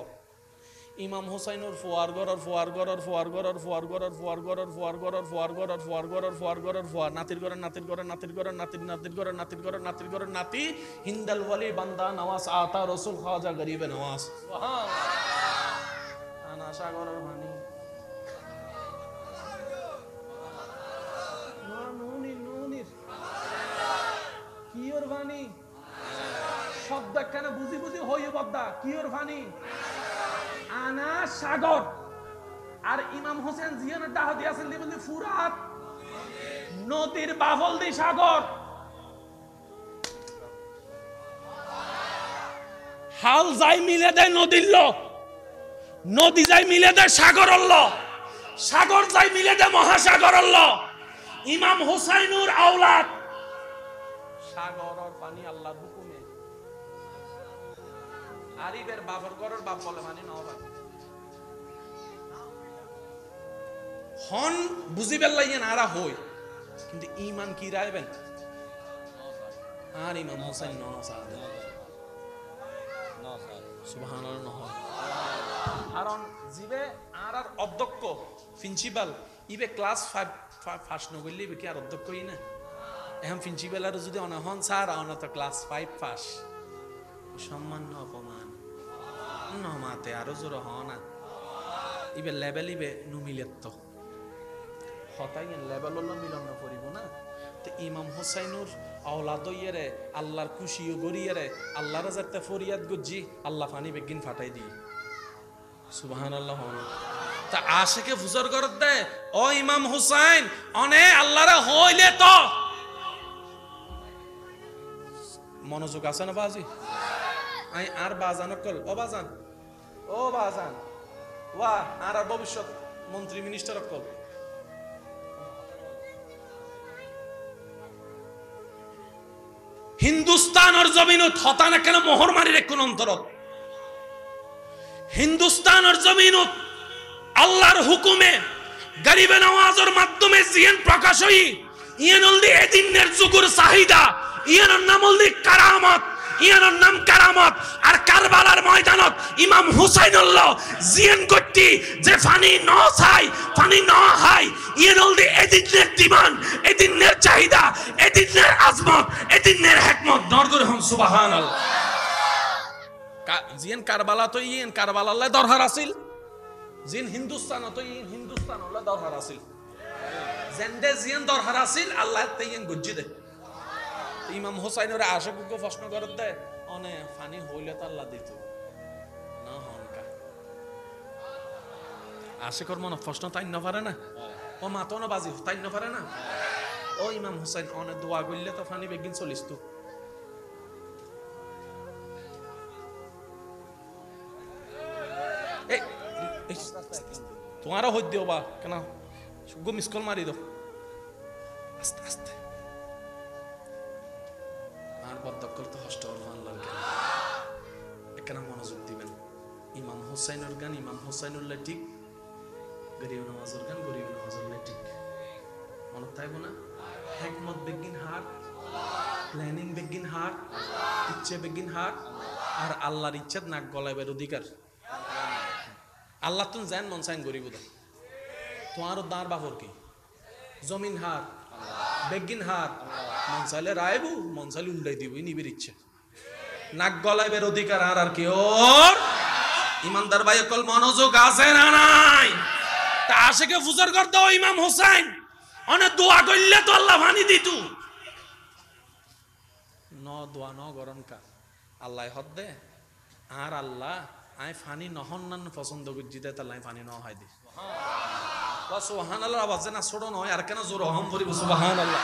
ইমাম হোসাইনের ফোয়ার গড়র ফোয়ার গড়র ফোয়ার গড়র ফোয়ার গড়র ফোয়ার গড়র ফোয়ার গড়র ফোয়ার গড়র ফোয়ার গড়র ফোয়ার গড়র ফোয়ার নাতির গড়র নাতির গড়র নাতির গড়র নাতির নাতির গড়র নাতির গড়র নাতির গড়র নাতি হিন্দাল ওয়ালি বান্দা নওয়াজ আতা রাসূল খাজা গরিবে নওয়াজ। সুবহানাল্লাহ। আনা সাগরের পানি নুনি নুনি কিওর পানি শব্দ কেন বুঝি বুঝি হইও বদ্দা কিওর পানি আনা সাগর। আর ইমাম হোসেন জিয়ানের ডাহ দিয়েছেন বলি ফুরাত নদীর বাফল দি সাগর। হাল যাই মিলে দেয় নদীর ল, নদী যাই মিলে দেয় সাগর ল, সাগর যাই মিলে দেয় মহাসাগর ল। ইমাম হুসাইনুর আওলাদ সাগরের পানি আল্লাহর হুকুমে। আরিবের বাপর ঘরের বাপ বলে মানে না ভাই হন বুঝিবেন লাইয়েন আরা হই, কিন্তু ইমান কি রাইবেন আর ইমাম হোসেন ন সাদ সুবহানাল্লাহ নহয়। কারণ জিবে আর আর অধ্যক্ষ প্রিন্সিপাল ইবে ক্লাস 5 ফার্স্ট নগলি কি আর অধ্যক্ষই না। এখন প্রিন্সিপাল আর যদি অনহন স্যার আওনা তো ক্লাস 5 পাস, সম্মান অপমান নমাতে আরো জোর হ না। ইবে লেভেল ইবে নুমিলেত তো হতাই লেভেল হলো মিলন না করিব না। তো ইমাম হোসাইনুর আওলাদ ইয়েরে আল্লাহর খুশিও গরিয়েরে আল্লাহর যাতে ফরিয়াদ গজি আল্লাহ ফানি বেগিন ফাটাই দি। সুবহানাল্লাহ। তা আশেকে ফুজর করত দে ও ইমাম হুসাইন অনে আল্লাহরে হইলে তো মনোযোগ আছে না বাজি? আই আর বাজান কল ও বাজান ও বাজান ওয়া আর ভবিষ্যৎ মন্ত্রী মিনিস্টার কল হিন্দুস্তানের জমিনত হতা না কেন মোহর মারি রে কোন অন্তর হিন্দুস্তানের জমিনত আল্লাহর হুকুমে গরিবে নওয়াজের মাধ্যমে জিয়ান প্রকাশ হই ইয়ান অলদি এদিনের যুগের চাহিদা ইয়ানের নাম অলদি কারামত ইয়ানের নাম কারামত। আর কারবালার ময়দানত ইমাম হুসাইনুল্লাহ জিয়ান গটি যে ফানি ন চাই ফানি ন হাই ইয়ান অলদি এদিনের ডিমান্ড এদিনের চাহিদা এদিনের আজমত এদিনের হিকমত দরগর হম সুবহানাল্লাহ। জিয়ান কারবালা তো ইয়ান কারবালা আল্লাহ দরহার আছিল, জিন হিন্দুস্তান তো ইয়ান হিন্দুস্তান আল্লাহ দরহার আছিল, জেন্ডে জিয়ান দরহার আছিল আল্লাহ তাইয়ান গজ্জি দে। ইমাম হুসাইনের আশাকুকে প্রশ্ন করত দে অনে ফানি হইলে তো আল্লাহ দিত না হনকা আশিকর মনে প্রশ্ন তাই না পারে না ও মাতো না বাজি তাই না পারে না। ও ইমাম হুসাইন অনে দোয়া করলে তো ফানি বেগিন চলিস তো। তোমারও হইত দিও বা কেন গো মিস কল মারি দাও আস্তে আস্তে আর বদকল তো হষ্ট আল্লাহর গান এখানে মনোযোগ দিবেন। ইমাম হুসাইনের গান ইমাম হুসাইনুল্লাহ ঠিক, গরিব নওয়াজের গান গরিব নওয়াজুল্লাহ ঠিক। মনে থাকবো না? হেকমত বেগিন হার, প্ল্যানিং বেগিন হার, ইচ্ছে বেগিন হার, আর আল্লাহর ইচ্ছেত নাক গলাইবার অধিকার আল্লাহ তুমি যেন মন চাইন গরিব তোমারও দাঁড় বাপর কি জমিন হার বেগিন হার, মন চাইলে রায়বু, মন চাইলে উল্টাই দিব নিবির ইচ্ছে, নাক গলাইবার অধিকার আর আর কি ওর। ইমানদার ভাই কল মনোযোগ আছে না নাই? তা আশেকে ফুজার করতে ইমাম হোসেন অনেক দোয়া করলে তো আল্লাহ পানি দিত ন দোয়া ন গরম কা আল্লাহ হদ দে আর আল্লাহ আই ফানি নহন নান পছন্দ করছি দে তাহলে ফানি ন হয় দি সুবহানাল্লাহ আওয়াজ না ছোট নয় আর কেন জোর অহম করিব সুবহানাল্লাহ।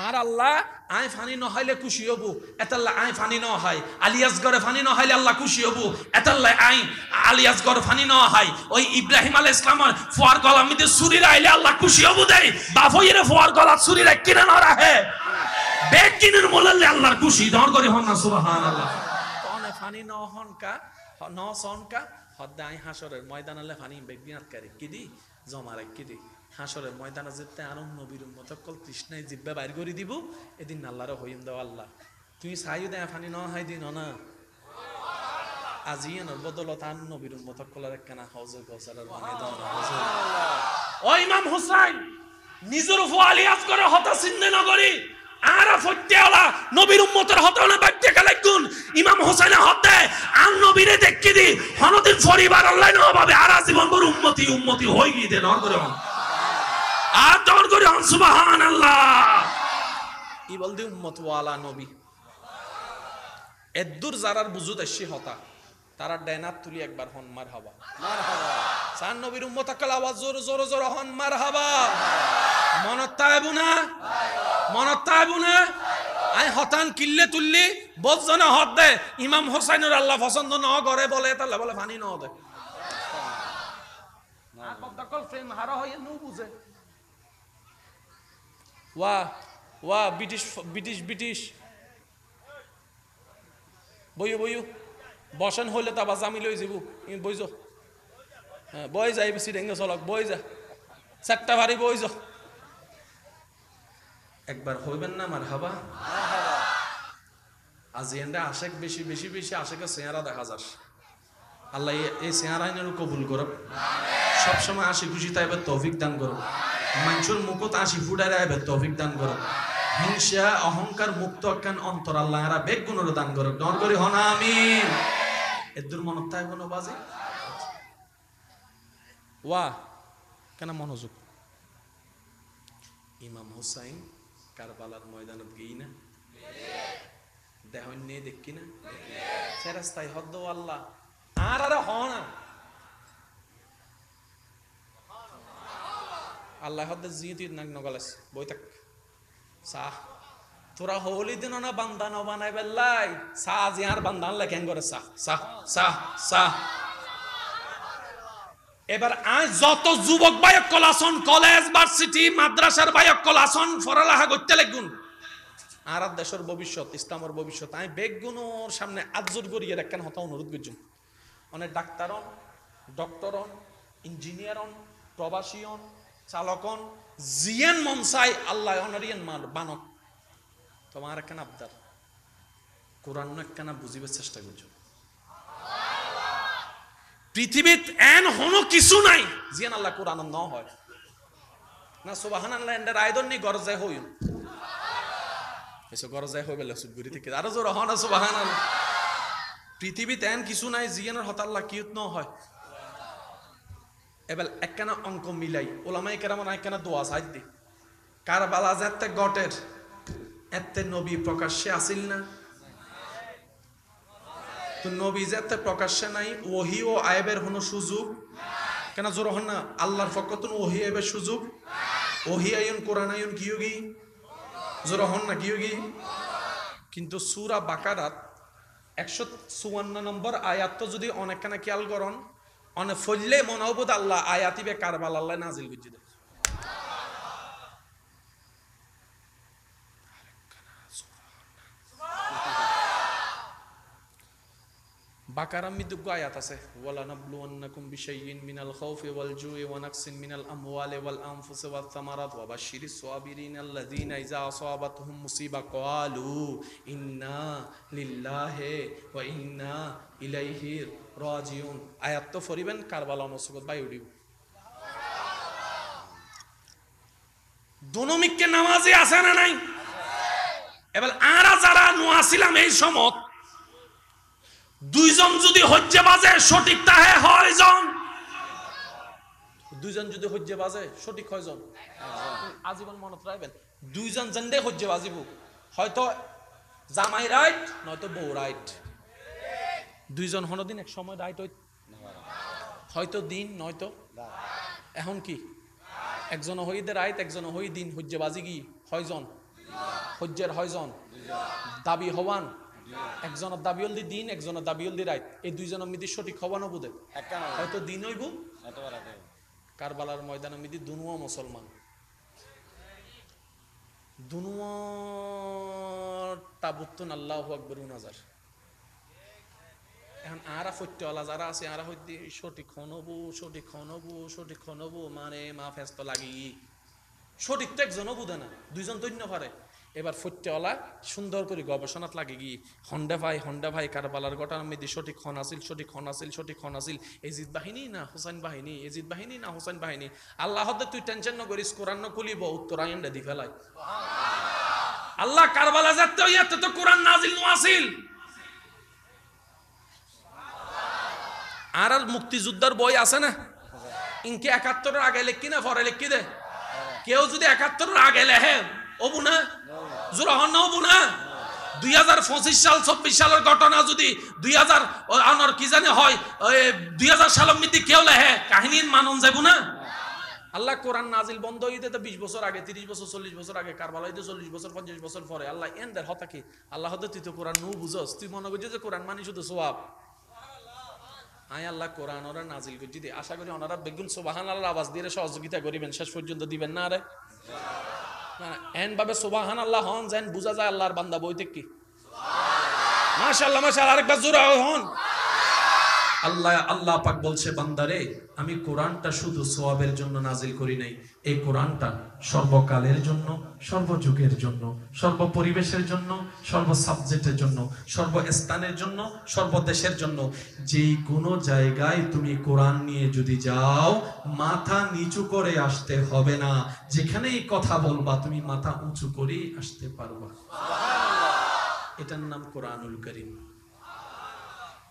আর আল্লাহ আই ফানি নহাইলে খুশি হব, এতাল্লাহ আই ফানি নহাই আলিয়াস গরে ফানি নহাইলে আল্লাহ খুশি হব, এতাল্লাহ আই আলিয়াস গরে ফানি নহাই ওই ইব্রাহিম আলাইহিস সালামের ফুয়ার গলা মিতে ছুরি রাইলে আল্লাহ খুশি হব দেই বাফইরে ফুয়ার গলা ছুরি রাখ কিনা না রাখে বেগ কিনের মোলালে আল্লাহর খুশি দর করে হন না সুবহানাল্লাহ। তনে ফানি নহন কা ন সন কা হদ্দে আই হাসরের ময়দানালে ফানি বেগিনাত কারি কি দি জমা রাখ কি দি হাসরের ময়দানে যেতে আর নবীর উম্মত কল তৃষ্ণায় জিব্বা বাইর করে দিব এদিন আল্লাহর হইম দাও আল্লাহ তুই চাইও দে ফানি ন হাই দিন না আজি এনর বদলত আন নবীর উম্মত কলার একখানা হজর গসালার মানে দাও না ও ইমাম হুসাইন নিজের ফুয়ালিয়াত করে হতা চিন্তা নগরী আর ফত্যওয়ালা নবীর উম্মতের হতানে বাইতে কালাগুন ইমাম হোসেন হতে আর নবীরে দেখি দি হনদিন পরিবার আল্লাহ না ভাবে আর জীবন ভর উম্মতি উম্মতি হই গই দে নর করে আর দর করে সুবহানাল্লাহ ই বলদি উম্মত ওয়ালা নবী এদুর জারার বুজুত আসি হতা তারা ডাইনাত তুলি একবার হন মারহাবা মারহাবা সান নবীর উম্মত কাল আওয়াজ জোর জোর জোর হন মারহাবা মনত তাইবু না মনত তাইবু না আই হতান কিল্লে তুললি বজনা হদ দে ইমাম হোসেনের আল্লাহ পছন্দ ন করে বলে তাহলে বলে পানি ন দে আর বদকল ফ্রেম হারা হয়ে নু বুঝে ওয়া ওয়া ব্রিটিশ ব্রিটিশ ব্রিটিশ বইও বইও বসন হইলে তা বাজামি লই যাবো বইজ হ্যাঁ বই যাই বেশি ডেঙ্গে চলক বই যা চারটা ভারী বই যা একবার হইবেন না মারহাবা আজি এন্ডা আশেক বেশি বেশি বেশি আশেকে চেহারা দেখা যাস আল্লাহ এই চেহারা আইনের কবুল করব সব সময় আসি খুশি তাইবে তৌফিক দান করব মানুষের মুখত আসি ফুটাই রাইবে তৌফিক দান করব হিংসা অহংকার মুক্ত একখান অন্তর আল্লাহ এরা বেগ গুণের দান করব ডর করি হন আমিন এদুর মনত থাকবে না বাজে ওয়া কেন মনোযোগ ইমাম হুসাইন কারবালার ময়দানত গই না দেহন নিয়ে দেখি না ফেরেশতায় হদ্দ আল্লাহ আর আরে হনা আল্লাহ হদ্দ জিতি নাক নগলাস বইতাক সাহ তোরা হলি দিন না বান্দা ন বানাই বেলাই সাহ জিয়ার বান্দান লেখেন করে সাহ সাহ সাহ সাহ এবার আজ যত যুবক বায়ক কলাসন কলেজ ভার্সিটি মাদ্রাসার বায়ক কলাসন ফরালাহা করতে লাগুন আর দেশের ভবিষ্যৎ ইসলামের ভবিষ্যৎ আমি বেগুনোর সামনে আজর করিয়ে রাখেন হতা অনুরোধ করছি অনেক ডাক্তারন ডক্টরন ইঞ্জিনিয়ারন প্রবাসীয়ন চালকন জিয়ান মনসাই আল্লাহ অনারিয়ান বানক তোমার একখানা আবদার কোরআন একখানা বুঝিবার চেষ্টা করছো পৃথিবীত এন হনো কিছু নাই জিয়ান আল্লাহ কোরআন ন হয় না সুবহানাল্লাহ এন্ডার আইদন নি গরজে হইন এসো গরজে হই বলে সুবগুরি থেকে আরো জোর হনা সুবহানাল্লাহ পৃথিবীত এন কিছু নাই জিয়ানের হত আল্লাহ কিউত ন হয় এবার একখানা অঙ্ক মিলাই ওলামায়ে কেরাম একখানা দোয়া সাইদ দি কারবালা যেতে গটের এতে নবী প্রকাশ্যে আসিল না তো নবী যেতে প্রকাশ্যে নাই ওহি ও আয়েবের কোনো সুযোগ কেন জোর হন না আল্লাহর ফকতুন ওহি আয়েবের সুযোগ ওহি আইন কোরআন আইন কিয়োগি জোর হন না কিয়োগি কিন্তু সূরা বাকারাত 154 নম্বর আয়াত তো যদি অনেকখানা খেয়াল করন অনেক ফজলে মনাবুদ আল্লাহ আয়াতিবে কারবাল আল্লাহ নাজিল করছে বাকারার মধ্যে আয়াত আছে, ওয়ালা নাবলুওয়ান্নাকুম বিশাইইন মিনাল খাউফি ওয়াল জুই ওয়া নাকসিন মিনাল আমওয়ালি ওয়াল আনফুসি ওয়াত সামারাত ওয়া বাশশিরিস সাবিরিন আল্লাযীনা ইযা আসাবাতহুম মুসিবা ক্বালু ইন্না লিল্লাহি ওয়া ইন্না ইলাইহি রাজিউন। আয়াত তো পড়িবেন কারবালা নসুকত বাই উঠিব। দুনমিককে নামাজি আছে না নাই? এবার আরা যারা নোয়াছিলাম এই সময়, দুইজন যদি হজ্জে বাজে সঠিক তাহে হয়জন, দুইজন যদি হজ্জে বাজে সঠিক হয়জন, আজীবন মনত রাখবেন। দুইজন জেন্দে হজ্জে বাজিব, হয়তো জামাই রাইট নয়তো বউ রাইট। দুইজন হনদিন এক সময় রাইট হয়তো দিন নয়তো। এখন কি একজন হইদে রাইট একজন হই দিন, হজ্জে বাজি কি হয়জন? হজ্জের হয়জন দাবি হওয়ান, একজনের দাবি হল দি দিন একজনের দাবি হল দি রাইট। এই দুইজনের মিদি সঠিক হওয়ানো বোধে হয়তো দিন হইব। কারবালার ময়দানের মিদি দুনুয়া মুসলমান, দুনুয়া তাবুত্তুন আল্লাহু আকবার ৯০০০। এখন আরা ফত্যওয়ালা যারা আছে আরা হইতে সঠিক হনবো সঠিক হনবো সঠিক হনবো, মানে মা ফেস্ত লাগি সঠিক তো একজনও বুঝে না, দুইজন তৈন্য পারে। এবার ফত্যওয়ালা সুন্দর করে গবেষণাত লাগে গিয়ে হন্ডা ভাই কারবালার ঘটনার মধ্যে সঠিক খন আসিল সঠিক খন আসিল সঠিক খন আসিল এজিদ বাহিনী না হুসাইন বাহিনী, এজিদ বাহিনী না হুসাইন বাহিনী। আল্লাহ হতে তুই টেনশন ন করিস, কোরআন খুলিব উত্তর আইনটা দি ফেলাই। আল্লাহ কারবালা যাতে ইয়াতে তো কোরআন নাজিল ন আসিল। আর মুক্তিযোদ্ধার বই আছে না, ইনকে ৭১-এর আগে লিখি না পরে লিখি দে। কেউ যদি ৭১-এর আগে লেখে অবু না জোর হন না অবু না। ২০২৫ সাল ২৪ সালের ঘটনা যদি ২০০০ আনার কি জানে হয় ২০০০ সালের মধ্যে কেউ লেখে কাহিনীর মানন যাব না। আল্লাহ কোরআন নাজিল বন্ধ হইতে তো ২০ বছর আগে ৩০ বছর ৪০ বছর আগে, কারবালা হইতে ৪০ বছর ৫০ বছর পরে। আল্লাহ এন্ডের হতা কি আল্লাহ হতে তুই তো কোরআন নু বুঝস, তুই মনে করছিস যে কোরআন মানে শুধু সোয়াব। আয় আল্লাহ কোরআন ওরা নাজিল করছি দে, আশা করি ওনারা বেগুন সুবহানাল্লাহর আওয়াজ দিয়ে সহযোগিতা করিবেন, শেষ পর্যন্ত দিবেন না। আরে এন ভাবে সুবহানাল্লাহ হন যেন বুঝা যায় আল্লাহর বান্দা বইতে কি মাশাআল্লাহ মাশাআল্লাহ। আরেকবার জোরে হন আল্লাহ পাক বলছে, বান্দারে আমি কোরআনটা শুধু সওয়াবের জন্য নাজিল করি নাই, এই কোরআনটা সর্বকালের জন্য, সর্বযুগের জন্য, সর্বপরিবেশের জন্য, সর্ব সাবজেক্টের জন্য, সর্বস্থানের জন্য, সর্বদেশের জন্য। যেই কোনো জায়গায় তুমি কোরআন নিয়ে যদি যাও মাথা নিচু করে আসতে হবে না, যেখানেই কথা বলবা তুমি মাথা উঁচু করেই আসতে পারবা। এটার নাম কোরআনুল কারীম।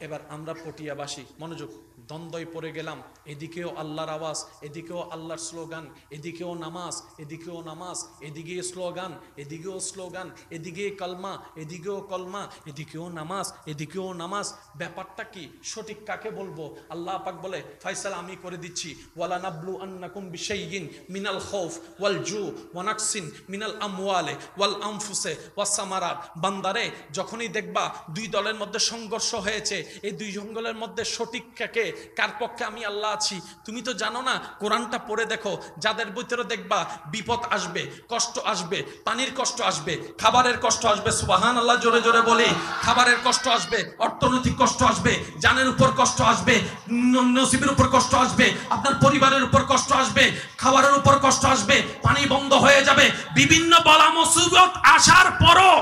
এবার আমরা পটিয়াবাসী মনোযোগ, দ্বন্দ্বই পড়ে গেলাম, এদিকেও আল্লাহর আওয়াজ এদিকেও আল্লাহর স্লোগান, এদিকেও নামাজ এদিকেও নামাজ, এদিকে স্লোগান এদিকেও স্লোগান, এদিকে কলমা এদিকেও কলমা, এদিকেও নামাজ এদিকেও নামাজ। ব্যাপারটা কি সঠিক কাকে বলবো? আল্লাহ পাক বলে ফয়সালা আমি করে দিচ্ছি, ওয়ালা নাবলু আন্নাকুম বিশাইইন মিনাল খাউফ ওয়াল জু ওয়া নাকসিন মিনাল আমওয়ালি ওয়াল আনফুসি ওয়াস সামারাত। বান্দারে যখনই দেখবা দুই দলের মধ্যে সংঘর্ষ হয়েছে, এই দুই জঙ্গলের মধ্যে সঠিক কাকে, কার পক্ষে আমি আল্লাহ আছি তুমি তো জানো না। কোরআনটা পড়ে দেখো, যাদের ভিতরে দেখবা বিপদ আসবে, কষ্ট আসবে, পানির কষ্ট আসবে, খাবারের কষ্ট আসবে, সুবহানাল্লাহ জোরে জোরে বলি, খাবারের কষ্ট আসবে, অর্থনৈতিক কষ্ট আসবে, জানের উপর কষ্ট আসবে, নসিবের উপর কষ্ট আসবে, আপনার পরিবারের উপর কষ্ট আসবে, খাবারের উপর কষ্ট আসবে, পানি বন্ধ হয়ে যাবে, বিভিন্ন বলা মুসিবত আসার পরও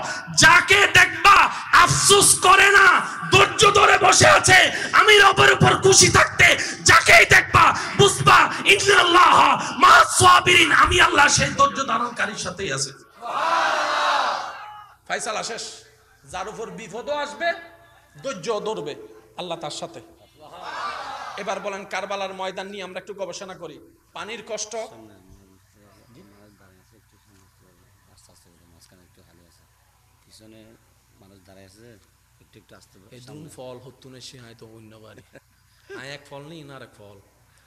যাকে দেখবা আফসোস করে না, ধৈর্য ধরে বসে আছে, আমি রবের উপর খুশি থাকতে যাকেই দেখবা বুঝবা ইন্নাল্লাহ মা'আস সাবিরিন, আমি আল্লাহ সেই ধৈর্য ধারণকারীর সাথেই আছি। সুবহানাল্লাহ। ফয়সালা শেষ, যার উপর বিপদও আসবে ধৈর্য ধরবে আল্লাহ তার সাথে। সুবহানাল্লাহ। এবার বলেন কারবালার ময়দান নিয়ে আমরা একটু গবেষণা করি। পানির কষ্ট মানুষ দাঁড়ায় আছে একটু একটু আসতে এই দুন ফল হতুনে সে হয়তো অন্য বাড়ি আয় এক ফল নেই না আরেক ফল।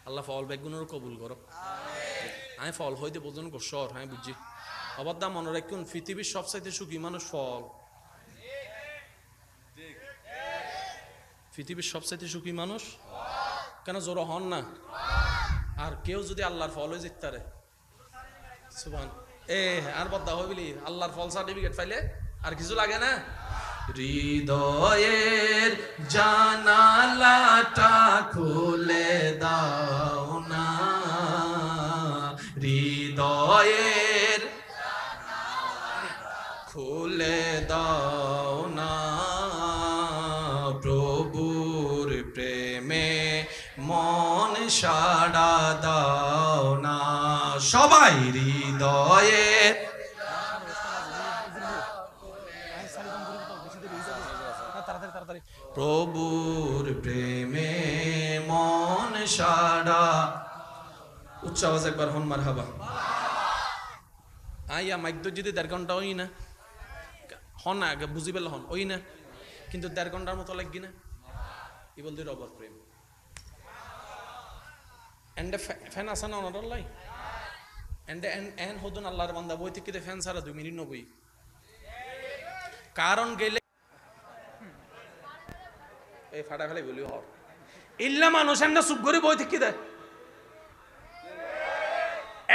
আল্লাহ ফল বেগুনের কবুল করো আমিন। আয় ফল হইতে বোঝন গোসর, হ্যাঁ বুঝছি অবাদ্দা মনে রাখুন পৃথিবীর সবচাইতে সুখী মানুষ ফল, পৃথিবীর সবচাইতে সুখী মানুষ কেন জোর হন না। আর কেউ যদি আল্লাহর ফল হয়ে যেতে পারে সুবহান, আর বদ্দা হইবলি আল্লাহর ফল সার্টিফিকেট পাইলে আর কিছু লাগে না। হৃদয়ের জানালাটা খুলে দাও না, হৃদয়ের খুলে দাও না, প্রভুর প্রেমে মন সাড়া দাও না। সবাই হৃদয়ের প্রভুর প্রেমে মন সাড়া। উচ্চ আওয়াজ একবার হন মারহাবা। আইয়া মাইক যদি 1.5 ঘন্টা ওই না হন না, আগে বুঝি পেল হন ওই না, কিন্তু 1.5 ঘন্টার মতো লাগি না। ই বলতে রবর প্রেম এন্ড ফ্যান আসা না অনার লাই এন্ড এন হদুন আল্লাহর বান্দা বই থেকে ফ্যান ছাড়া 2 মিনিট নবই কারণ গেলে এই ফাটা ফেলে বলি হর ইল্লা মানুষ এন্ড চুপ করে বই থেকে দেয়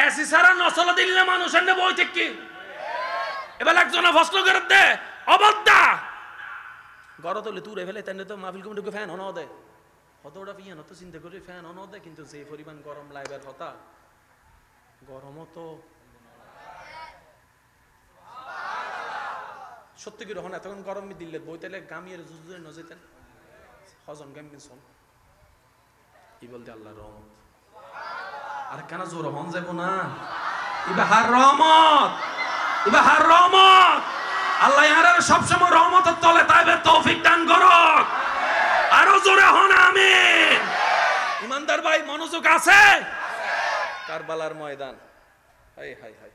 এসি সারা নসল দিল্লা মানুষ এন্ড বই থেকে এবার একজন ফসল করে দে অবদ্দা গড় তোলে তুরে ফেলে তেনে তো মাহফিল কমিটিকে ফ্যান অন দেয় হতটা পিয়ানো তো চিন্তা করে ফ্যান অন দেয়, কিন্তু যে পরিমাণ গরম লাইবার হতা গরমও তো সত্যি কি রহন এতক্ষণ গরম দিল্লে বই তাইলে গামিয়ে জুজুরে ন যেতেন হজন গামিয়ে শোন ই বলতে আল্লাহর রহমত আর কেন জোর হন যাব না ইবা হার রহমত, ইবা হার রহমত। আল্লাহ ইয়ার সবসময় রহমতের তলে তাইবে তৌফিক দান করুক। আরো জোরে হন আমিন। ইমানদার ভাই মনোযোগ আছে? কারবালার ময়দান, হাই হাই হাই,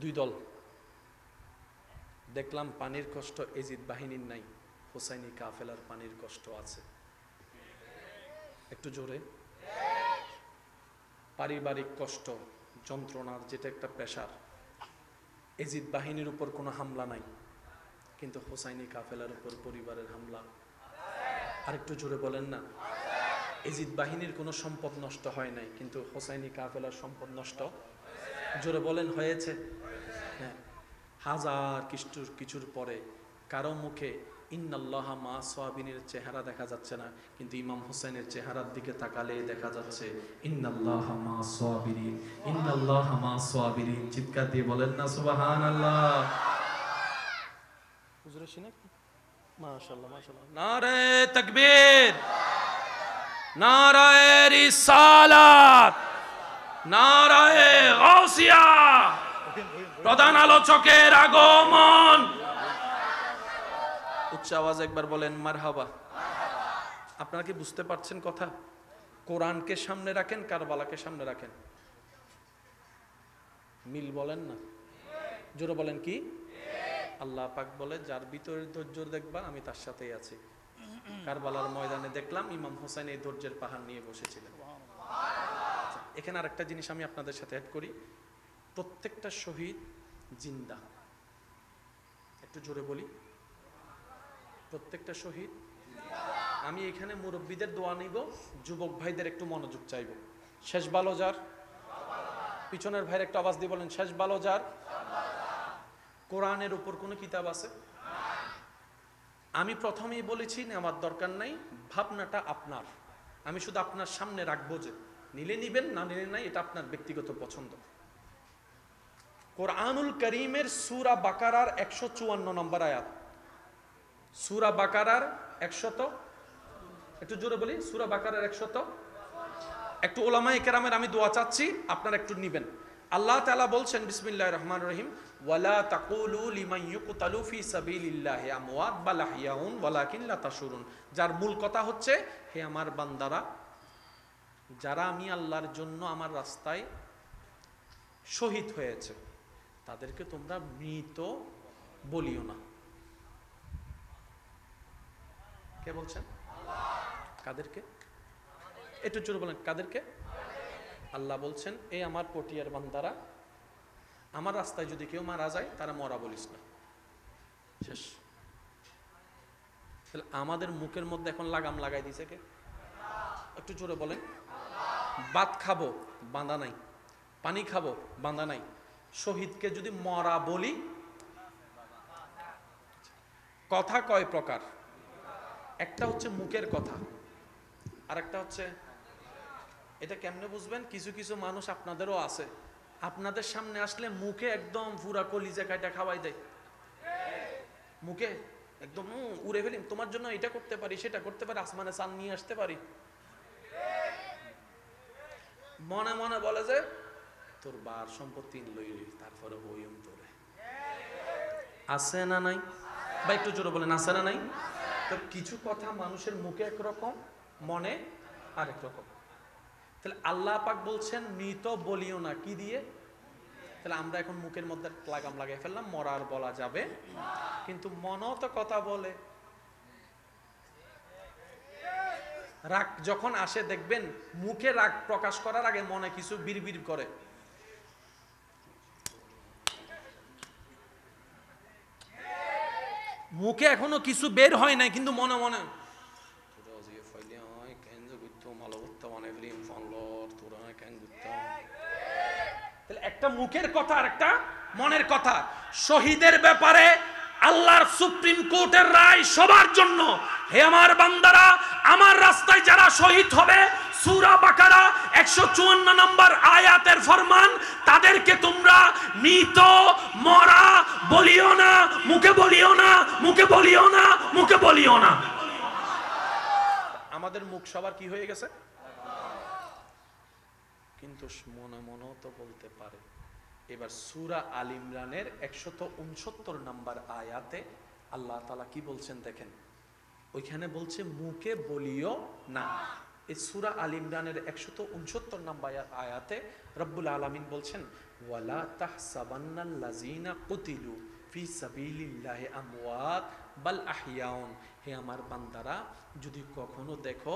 2 দল দেখলাম পানির কষ্ট এজিদ বাহিনীর নাই, হোসাইনি কাফেলার পানির কষ্ট আছে। একটু জোরে। পারিবারিক কষ্ট যন্ত্রণার যেটা একটা প্রেশার, এজিদ বাহিনীর উপর কোনো হামলা নাই, কিন্তু হোসাইনি কাফেলার উপর পরিবারের হামলা। আরেকটু জোরে বলেন না। এজিদ বাহিনীর কোনো সম্পদ নষ্ট হয় নাই, কিন্তু হোসাইনি কাফেলার সম্পদ নষ্ট, জোরে বলেন, হয়েছে। হ্যাঁ, হাজার কিছুর পরে কারো মুখে ইন্নাল্লাহা মা সাবিনের চেহারা দেখা যাচ্ছে না, কিন্তু ইমাম হোসেনের চেহারার দিকে তাকালে দেখা যাচ্ছে ইন্নাল্লাহা মা সাবিরিন, ইন্নাল্লাহা মা সাবিরিন। চিৎকার দিয়ে বলেন না সুবহানাল্লাহ। হুজুরে শুনে মাশাআল্লাহ মাশাআল্লাহ। নারে তাকবীর, নারায়ে রিসালাত, নারায়ে গাউসিয়া। প্রধান আলোচকের আগমন। উচ্চ আওয়াজ একবার বলেন মারহাবা। আপনারা কি বুঝতে পারছেন কথা? কোরআনকে সামনে রাখেন, কারবালাকে সামনে রাখেন, মিল বলেন না, জোরে বলেন কি? আল্লাহ পাক বলে যার ভিতরে ধৈর্য দেখবা আমি তার সাথেই আছি। কারবালার ময়দানে দেখলাম ইমাম হোসেন এই ধৈর্যের পাহাড় নিয়ে বসেছিলেন। এখানে আরেকটা জিনিস আমি আপনাদের সাথে অ্যাড করি, প্রত্যেকটা শহীদ জিন্দা। একটু জোরে বলি, প্রত্যেকটা শহীদ। আমি এখানে মুরব্বীদের দোয়া নিব, যুবক ভাইদের একটু মনোযোগ চাইব। শেষ ভালো যার, পিছনের ভাইয়ের একটু আওয়াজ দিয়ে বলেন শেষ ভালো যার। কোরআনের উপর কোনো কিতাব আছে? আমি প্রথমেই বলেছি নেওয়ার দরকার নাই, ভাবনাটা আপনার। আমি শুধু আপনার সামনে রাখবো, যে নিলে নিবেন, না নিলে নাই, এটা আপনার ব্যক্তিগত পছন্দ। কোরআনুল করিমের সূরা বাকারার 154 নম্বর আয়াত, সূরা বাকারার 100, একটু জোরে বলি, সূরা বাকারার 100। একটু উলামায়ে কেরামের আমি দোয়া চাচ্ছি, আপনারা একটু নিবেন। আল্লাহ তাআলা বলছেন বিসমিল্লাহির রহমানির রহিম, ওয়ালা তাকুলু লিমান ইউকতালু ফি সাবিলিল্লাহি আমওয়াত বাল আহইয়াউন ওয়ালাকিন লা তাশউরুন। যার মূল কথা হচ্ছে, হে আমার বান্দারা, যারা আমি আল্লাহর জন্য আমার রাস্তায় শহীদ হয়েছে তাদেরকে তোমরা মৃত বলিও না। কে বলছেন? কাদেরকে? একটু জোরে বলেন, কাদেরকে? আল্লাহ বলছেন, এই আমার পটিয়ার বান্দারা, আমার রাস্তায় যদি কেউ মারা যায় তারা মরা বলিস না। শেষ। তাহলে আমাদের মুখের মধ্যে এখন লাগাম লাগাই দিছে কে? একটু জোরে বলেন। ভাত খাবো, বাঁধা নাই। পানি খাবো, বাঁধা নাই। শহীদকে যদি মরা বলি, কথা কয় প্রকার? একটা হচ্ছে মুখের কথা, আর একটা হচ্ছে, এটা কেমনে বুঝবেন? কিছু কিছু মানুষ আপনাদেরও আছে, আপনাদের সামনে আসলে মুখে একদম পুরা কলিজা কাটা খাওয়াই দেয়, মুখে একদম উড়ে ফেলিম, তোমার জন্য এটা করতে পারি, সেটা করতে পারি, আসমানে চাঁদ নিয়ে আসতে পারি। মনে মনে বলে যে তোর বার সম্পত্তি লইলি, তারপরে হইম তোরে। আছে না নাই? বা একটু জোরে বলেন, আছে না নাই? তো কিছু কথা মানুষের মুখে একরকম, মনে আরেক রকম। তাহলে আল্লাহ পাক বলছেন মৃত বলিও না, কি দিয়ে? তাহলে আমরা এখন মুখের মধ্যে লাগাম লাগাই ফেললাম, মরার বলা যাবে, কিন্তু মনও তো কথা বলে। রাগ যখন আসে দেখবেন মুখে রাগ প্রকাশ করার আগে মনে কিছু বিড়বিড় করে। মুখে এখনো কিছু বের হয় নাই, কিন্তু মনে মনে একটা মুখের কথা আর একটা মনের কথা। শহীদের ব্যাপারে আল্লাহর সুপ্রিম কোর্টের রায় সবার জন্য। হে আমার বান্দারা, আমার রাস্তায় যারা শহীদ হবে, সূরা বাকারা 154 নম্বর আয়াতের ফরমান, তাদেরকে তোমরা মৃত মরা বলিও না, মুখে বলিও না, মুখে বলিও না, মুখে বলিও না। আমাদের মুখ সবার কি হয়ে গেছে? কিন্তু মনে মনেও তো বলতে পারে। এবার সূরা আল ইমরানের 169 নম্বর আয়াতে আল্লাহ তাআলা কি বলছেন দেখেন, ওইখানে বলছে মুখে বলিও না। এই সূরা আল ইমরানের 169 নম্বর আয়াতে রব্বুল আলামিন বলছেন, ওয়ালা তাহসাবান্নাল্লাযীনা কুতিলু ফি সাবিলিল্লাহি আমওয়াত বাল আহইয়াউন। হে আমার বান্দারা, যদি কখনো দেখো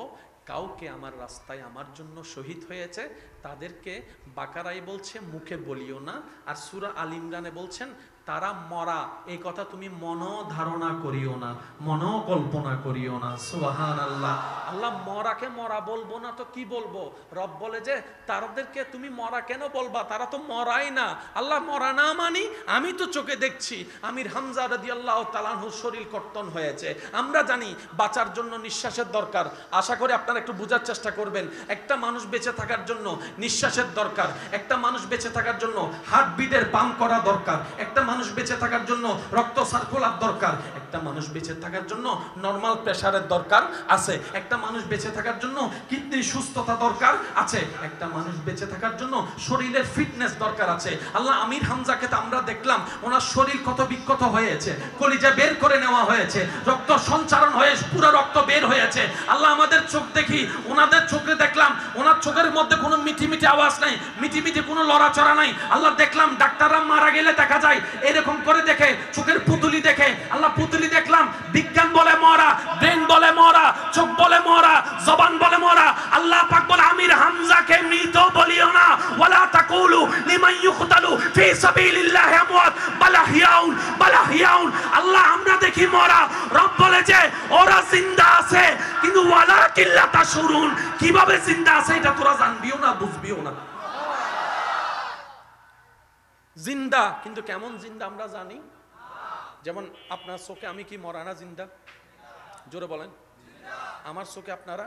কাউকে আমার রাস্তায় আমার জন্য শহীদ হয়েছে, তাদেরকে বাকারায় বলছে মুখে বলিও না, আর সূরা আল ইমরানে বলছেন তারা মরা। এই কথা তুমি মনো ধারণা করিও না, মনো কল্পনা করিও না। সুবহানাল্লাহ। আল্লাহ মরাকে মরা বলবো না তো কি বলবো? রব বলে যে তাদেরকে তুমি মরা কেন বলবা, তারা তো মরাই না। আল্লাহ মরা না মানি, আমি তো চোখে দেখছি আমির হামজা রাদিয়াল্লাহু তাআলা আনহুর শরীর কর্তন হয়েছে। আমরা জানি বাঁচার জন্য নিঃশ্বাসের দরকার। আশা করি আপনারা একটু বোঝার চেষ্টা করবেন। একটা মানুষ বেঁচে থাকার জন্য নিঃশ্বাসের দরকার, একটা মানুষ বেঁচে থাকার জন্য হার্টবিটের পাম্প করা দরকার, একটা মানুষ বেঁচে থাকার জন্য রক্ত সার্কুলার দরকার, একটা মানুষ বেঁচে থাকার জন্য নরমাল প্রেসারের দরকার আছে, একটা মানুষ বেঁচে থাকার জন্য কিডনির সুস্থতা দরকার আছে, একটা মানুষ বেঁচে থাকার জন্য শরীরের ফিটনেস দরকার আছে। আল্লাহ আমির হামজাকে তো আমরা দেখলাম ওনার শরীর কত বিক্ষত হয়েছে, কলিজা বের করে নেওয়া হয়েছে, রক্ত সঞ্চারণ হয়ে পুরো রক্ত বের হয়েছে। আল্লাহ আমাদের চোখ দেখি, ওনাদের চোখে দেখলাম ওনার চোখের মধ্যে কোনো মিঠি মিঠি আওয়াজ নাই, মিঠি মিঠি কোনো লড়াচড়া নাই। আল্লাহ দেখলাম ডাক্তাররা মারা গেলে দেখা যায় এরকম করে দেখে, চোখের পুতুলি দেখে। আল্লাহ পুতুলি দেখলাম, বিজ্ঞান বলে মরা, ব্রেন বলে মরা, চোখ বলে মরা, জবান বলে মরা। আল্লাহ পাক বলে আমির হামজাকে মৃত বলিও না, ওয়ালা তাকুলু লিমান ইউকতালু ফি সাবিলিল্লাহি আমওয়াত বাল আহইয়াউন, বাল আহইয়াউন। আল্লাহ আমরা দেখি মরা, রব বলে যে ওরা জিন্দা আছে, কিন্তু ওয়ালা কিল্লা তাশউরুন, কিভাবে জিন্দা আছে এটা তোরা জানবিও না, বুঝবিও না। জিন্দা, কিন্তু কেমন জিন্দা আমরা জানি। যেমন আপনার চোখে আমি কি মরা না জিন্দা? জোরে বলেন। আমার চোখে আপনারা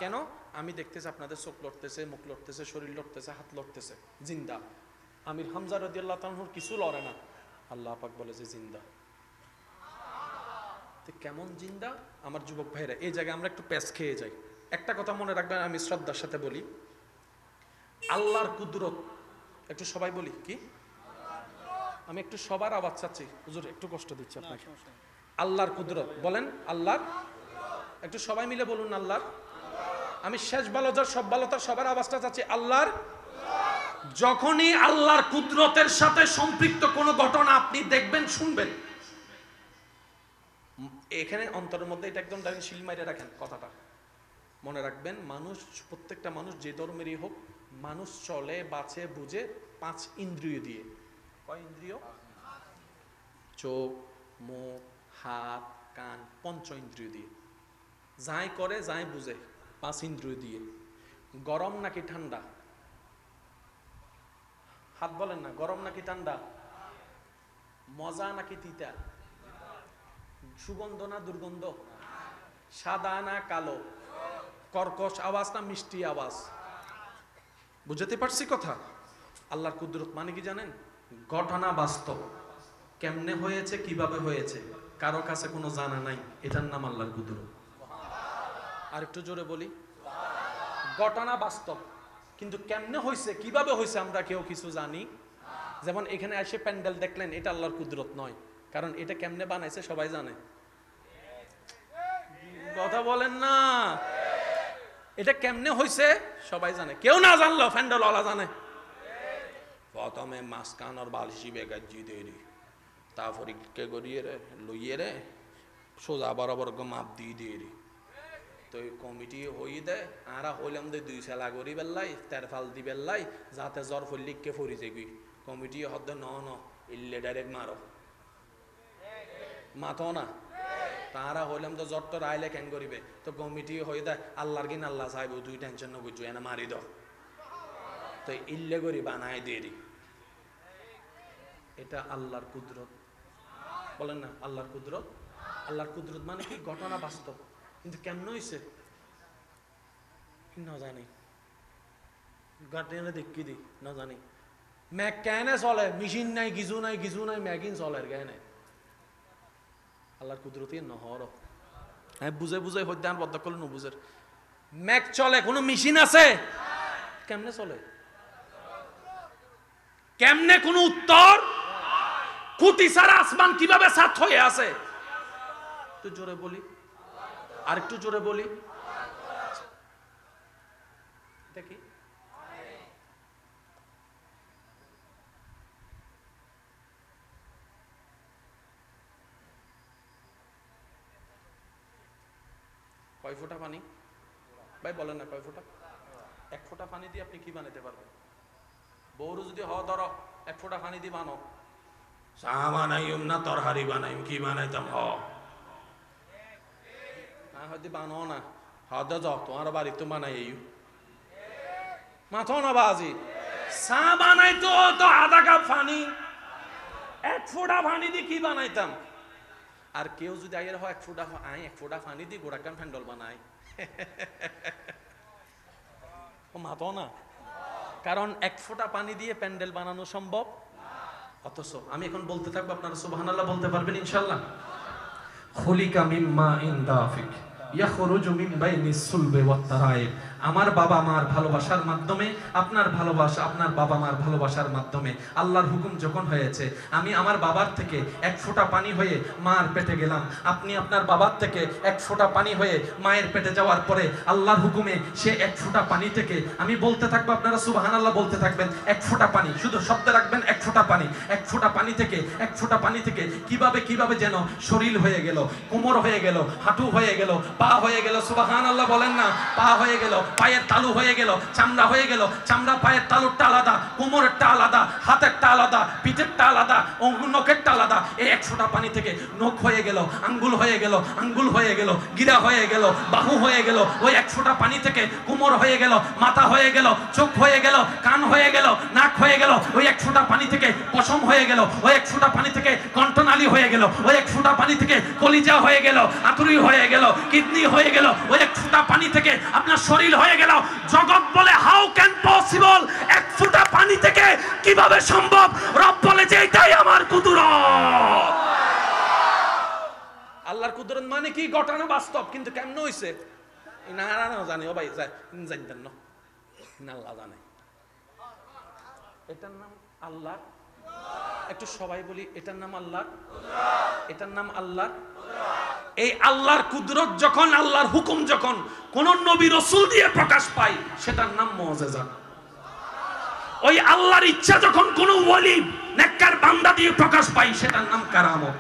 কেন? আমি দেখতেছি আপনাদের চোখ লড়তেছে, মুখ লড়তেছে, শরীর লড়তেছে, হাত লড়তেছে, জিন্দা। আমির হামজা রাদিয়াল্লাহু তাআলার কিছু লড়ে না, আল্লাহ পাক বলে যে জিন্দা। তো কেমন জিন্দা? আমার যুবক ভাইরা, এই জায়গায় আমরা একটু প্যাচ খেয়ে যাই। একটা কথা মনে রাখবেন, আমি শ্রদ্ধার সাথে বলি, আল্লাহর কুদরত। একটু সবাই বলি কি? আমি একটু সবার আওয়াজ চাচ্ছি, হুজুর একটু কষ্ট দিচ্ছি আপনাকে। আল্লাহর কুদরত বলেন, আল্লাহর, একটু সবাই মিলে বলুন আল্লাহর। আমি শেষ বালতার সব বালতার সবার আওয়াজটা চাচ্ছি, আল্লাহর। যখনই আল্লাহর কুদরতের সাথে সম্পৃক্ত কোনো ঘটনা আপনি দেখবেন, শুনবেন, এখানে অন্তরের মধ্যে এটা একদম শিল মাইরে রাখেন, কথাটা মনে রাখবেন। মানুষ, প্রত্যেকটা মানুষ যে ধর্মেরই হোক, মানুষ চলে বাঁচে বুঝে 5 ইন্দ্রিয় দিয়ে। কয় ইন্দ্রিয়? চোখ, মুখ, হাত, কান, 5 ইন্দ্রিয় দিয়ে। যাই করে যাই বুঝে 5 ইন্দ্রিয় দিয়ে। গরম নাকি ঠান্ডা? হাত বলেন না, গরম নাকি ঠান্ডা? মজা নাকি তিতা? সুগন্ধ না দুর্গন্ধ? সাদা না কালো? কর্কশ আওয়াজ না মিষ্টি আওয়াজ? বুঝতে পারছি কথা? আল্লাহর কুদরত মানে কি জানেন? ঘটনা বাস্তব, কেমনে হয়েছে কিভাবে হয়েছে কারো কাছে কোনো জানা নাই, এটার নাম আল্লাহর কুদরত। আর একটু জোরে বলি, ঘটনা বাস্তব কিন্তু কেমনে হয়েছে কিভাবে হয়েছে আমরা কেউ কিছু জানি। যেমন এখানে এসে প্যান্ডেল দেখলেন, এটা আল্লাহর কুদরত নয়, কারণ এটা কেমনে বানাইছে সবাই জানে। কথা বলেন না, এটা কেমনে হয়েছে সবাই জানে, কেউ না জানলো প্যান্ডেল ওয়ালা জানে। প্রথমে মাঝখান আর বালিশি বেগাজি দেরি, তারপরে কে করিয়ে রে লইয়ে রে সোজা বরাবর মাপ দিয়ে দিয়ে রে। তো এই কমিটি হই দে আরা হইলাম দে 2 সেলা করি বেল্লাই তেরফাল দি বেল্লাই যাতে জ্বর ফলিককে ফরি যাবি। কমিটি হদ্দ ন ইল্লে ডাইরেক্ট মারো মাথো না, তারা হইলাম তো জ্বর তো রাইলে কেন করিবে। তো কমিটি হই দে আল্লাহর কিন আল্লাহ চাইব, তুই টেনশন ন করছো এনে মারি দাও, তো ইল্লে করি বানাই দেরি। এটা আল্লাহর কুদরত। বলেন না আল্লাহর কুদরত। আল্লাহর কুদরত মানে কি? ঘটনা বাস্তব, কিন্তু কেমন হয়েছে না জানি, গার্ডিয়ানে দেখি দি না জানি। ম্যাক কেন চলে? মেশিন নাই, কিছু নাই, কিছু নাই, ম্যাগিন চলে কেন? আল্লাহর কুদরতি নহর। হ্যাঁ বুঝে বুঝে হদ্যান বদ্ধ করলে ন বুঝের। ম্যাক চলে, কোনো মেশিন আছে? কেমনে চলে? কেমনে? কোনো উত্তর? কুটি সারা আসমান কিভাবে সাত হয়ে আছে? একটু জোরে বলি, আর একটু জোরে বলি, দেখি। কয় ফোঁটা পানি? ভাই বলেন না কয় ফোঁটা? 1 ফোঁটা পানি দিয়ে আপনি কি বানাতে পারবেন? বউরু যদি ধরো 1 ফোঁটা পানি দিয়ে বানো, চা বানাইম না তরহারি বানাইম, কি বানাইতাম হয়তো বানো না হদ যাও তোমার বাড়ি তো বানাই মাথো না বাজি। চা বানাইতো তো আধা কাপ পানি, 1 ফোঁটা পানি দিয়ে কি বানাইতাম? আর কেউ যদি আইয়ের হয় 1 ফোঁটা পানি দিয়ে গোড়াকান ফ্যান্ডল বানাই, ও মাথো না। কারণ 1 ফোঁটা পানি দিয়ে প্যান্ডেল বানানো সম্ভব। অথচ আমি এখন বলতে থাকবো, আপনারা সুবহানাল্লাহ বলতে পারবেন ইনশাআল্লাহ। খুলিকা মিন মাইন দাফিক ইয়াখরুজু মিন বাইনিস সুলবি ওয়াত তারাইব। আমার বাবা মার ভালোবাসার মাধ্যমে, আপনার ভালোবাসা আপনার বাবা মার ভালোবাসার মাধ্যমে আল্লাহর হুকুম যখন হয়েছে, আমি আমার বাবার থেকে 1 ফোঁটা পানি হয়ে মার পেটে গেলাম, আপনি আপনার বাবার থেকে 1 ফোঁটা পানি হয়ে মায়ের পেটে যাওয়ার পরে আল্লাহর হুকুমে সে 1 ফোঁটা পানি থেকে, আমি বলতে থাকবো আপনারা সুবহানাল্লাহ বলতে থাকবেন, 1 ফোঁটা পানি, শুধু শব্দ রাখবেন 1 ফোঁটা পানি। 1 ফোঁটা পানি থেকে 1 ফোঁটা পানি থেকে কিভাবে কিভাবে যেন শরীর হয়ে গেল, কোমর হয়ে গেল, হাঁটু হয়ে গেল, পা হয়ে গেল। সুবহানাল্লাহ বলেন না। পা হয়ে গেল, পায়ের তালু হয়ে গেল, চামড়া হয়ে গেল, চামড়া পায়ের তালুরটা আলাদা, কোমরেরটা আলাদা, হাতেরটা আলাদা, পিঠেরটা আলাদা, নখেরটা আলাদা। এই 1 ফোঁটা পানি থেকে নখ হয়ে গেল, আঙ্গুল হয়ে গেল, আঙ্গুল হয়ে গেল, গিরা হয়ে গেল, বাহু হয়ে গেল। ওই 1 ফোঁটা পানি থেকে কোমর হয়ে গেল, মাথা হয়ে গেল, চোখ হয়ে গেল, কান হয়ে গেল, নাক হয়ে গেল। ওই 1 ফোঁটা পানি থেকে পশম হয়ে গেল, ওই 1 ফোঁটা পানি থেকে কণ্ঠনালী হয়ে গেল, ওই 1 ফোঁটা পানি থেকে কলিজা হয়ে গেল, আতুরি হয়ে গেল, কিডনি হয়ে গেল। ওই 1 ফোঁটা পানি থেকে আপনার শরীর হয়ে গেল। জগৎ বলে হাউ ক্যান পসিবল, 1 ফোঁটা পানি থেকে কিভাবে সম্ভব? রব বলে যে এটাই আমার কুদরত। আল্লাহর কুদরত মানে কি? ঘটনা বাস্তব, কিন্তু কেমন হইছে না জানি। ও ভাই জানতেন না, আল্লাহ জানে। এটার নাম আল্লাহ। একটু সবাই বলি, এটার নাম আল্লাহ, এটার নাম আল্লাহ। এই আল্লাহর কুদরত যখন, আল্লাহর হুকুম যখন কোন নবী রাসূল দিয়ে প্রকাশ পায়, সেটার নাম মুআজিজা। ওই আল্লাহর ইচ্ছা যখন কোন ওলি নেককার বান্দা দিয়ে প্রকাশ পায়, সেটার নাম কারামত।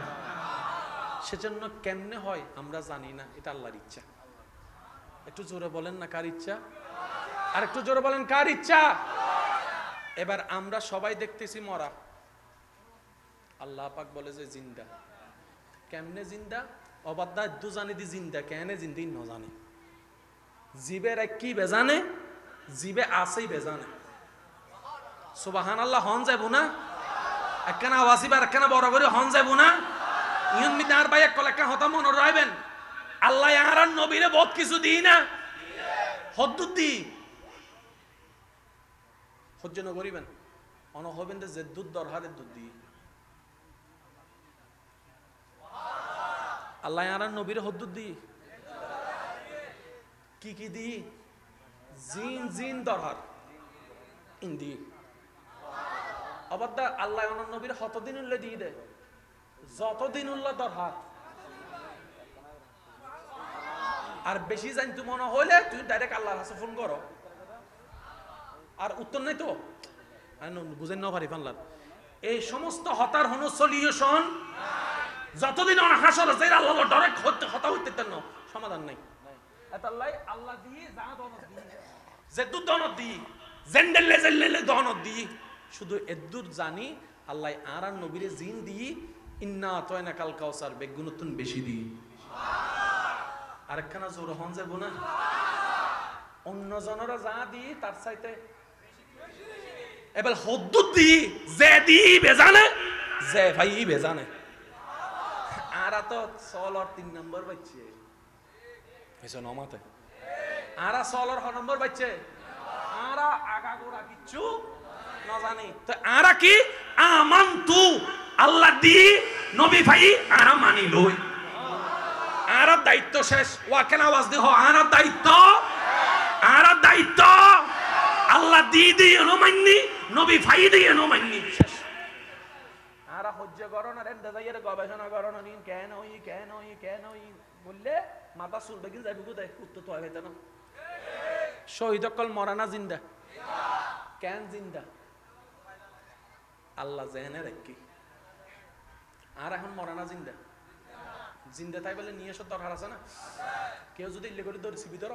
সেজন্য কেমনে হয় আমরা জানি না, এটা আল্লাহর ইচ্ছা। একটু জোরে বলেন না কার ইচ্ছা? আর একটু জোরে বলেন কার ইচ্ছা? এবার আমরা সবাই দেখতেছি মরা, আল্লাহ পাক বলে যে জিন্দা। কেমনে জিন্দা? অবাদা দু জানি দি জিন্দা, কেনে জিন্দি ন জানে। জিবের কি বেজানে, জিবে আসেই বেজানে। সুবহানাল্লাহ হন যাবো না? একখানা আওয়াজ এবার একখানা বড় করে হন যাবো না? ইয়ন মিদার ভাই এক কলেকা হতা মনে রাখবেন আল্লাহ আর নবীরে বহুত কিছু দিই না হদ্দুদ দি সহ্য ন করিবেন অন হবেন যে দুধ দরহারের দুধ দি আল্লাহ আর নবীরে হদ্দুদ দি কি কি দি জিন জিন দরহার ইন্দি অবদ্দা আল্লাহ অনন নবীর হতদিন উল্লে দিয়ে দেয় যতদিন উল্লাহ দরহার আর বেশি জানতু মনে হইলে তুই ডাইরেক্ট আল্লাহর কাছে ফোন করো আর উত্তর নাই তো বুঝেন না পারি পানলাম এই সমস্ত হতার হন সলিউশন যতদিন হাসর আছে আল্লাহ ডাইরেক্ট হতা হইতে না সমাধান নাই এতাল্লাই আল্লাহ দিয়ে যা দনত দি যেদু দনত দি জেন্ডেলে জেন্ডেলে দনত দি শুধু এদ্দুর জানি আল্লাহ আর নবীরে জিন দি ইন্না আতাইনা কাল কাউসার বেগুনতুন বেশি দি আরেকখানা জোর হন যাব না অন্য জনরা যা দি তার চাইতে এবার হদ্দুদ দি যে দি বেজানে যে ভাই বেজানে আরা তো সলর 3 নম্বর বাচ্চে এসো নমাতে আরা সলর হ নম্বর বাচ্চে আরা আগা গোড়া কিচ্ছু না জানি তো আরা কি আমানতু আল্লাহ দি নবী ভাই আরা মানি লই আরা দায়িত্ব শেষ ওয়াকেন আওয়াজ দি হ আরা দায়িত্ব আল্লাহ দি দি এনো মাননি নবী ভাই দি এনো মাননি শেষ আরা হজ্জ করো না রেন্ডা যাইয়ের গবেষণা করো না নিন কেন হই বললে মাথা চুলবে কিন্তু যাইব কোথায় উত্তর তো হয় না শহীদ কল মরানা জিন্দা কেন জিন্দা আল্লাহ জেনে রাখি আর এখন মরানা জিন্দা জিন্দা তাই বলে নিয়ে এসব দরকার আছে না কেউ যদি ইল্লে করে ধরছি ভিতর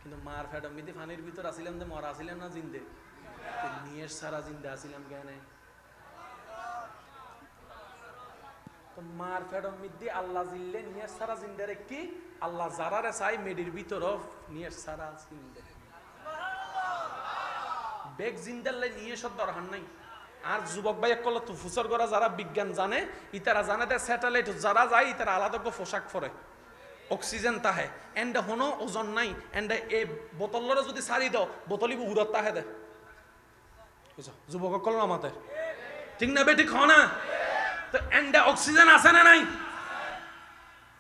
কিন্তু মার ফেডম মিদি ফানির ভিতর আসিলাম যে মরা আসিলাম না জিন্দে নিয়ে সারা জিন্দা আসিলাম কেন তো মার ফেডম মিদি আল্লাহ জিল্লে নিয়ে সারা জিন্দা রেখি আল্লাহ যারারে চাই মেডির ভিতর নিয়ে সারা জিন্দে বেগ জিন্দাল্লে নিয়ে সব দরকার নাই আর যুবক ভাই একল তো ফুসর করা যারা বিজ্ঞান জানে ইতারা জানে যে স্যাটেলাইট যারা যায় ইতারা আলাদা পোশাক পরে অক্সিজেন তাহে এন্ড হনো ওজন নাই এন্ড এই বোতলরে যদি সারি দাও বোতলি উড়ত তাহে দে বুঝছো যুবক কল আমাদের ঠিক না বেটি খাও না তো এন্ড অক্সিজেন আছে না নাই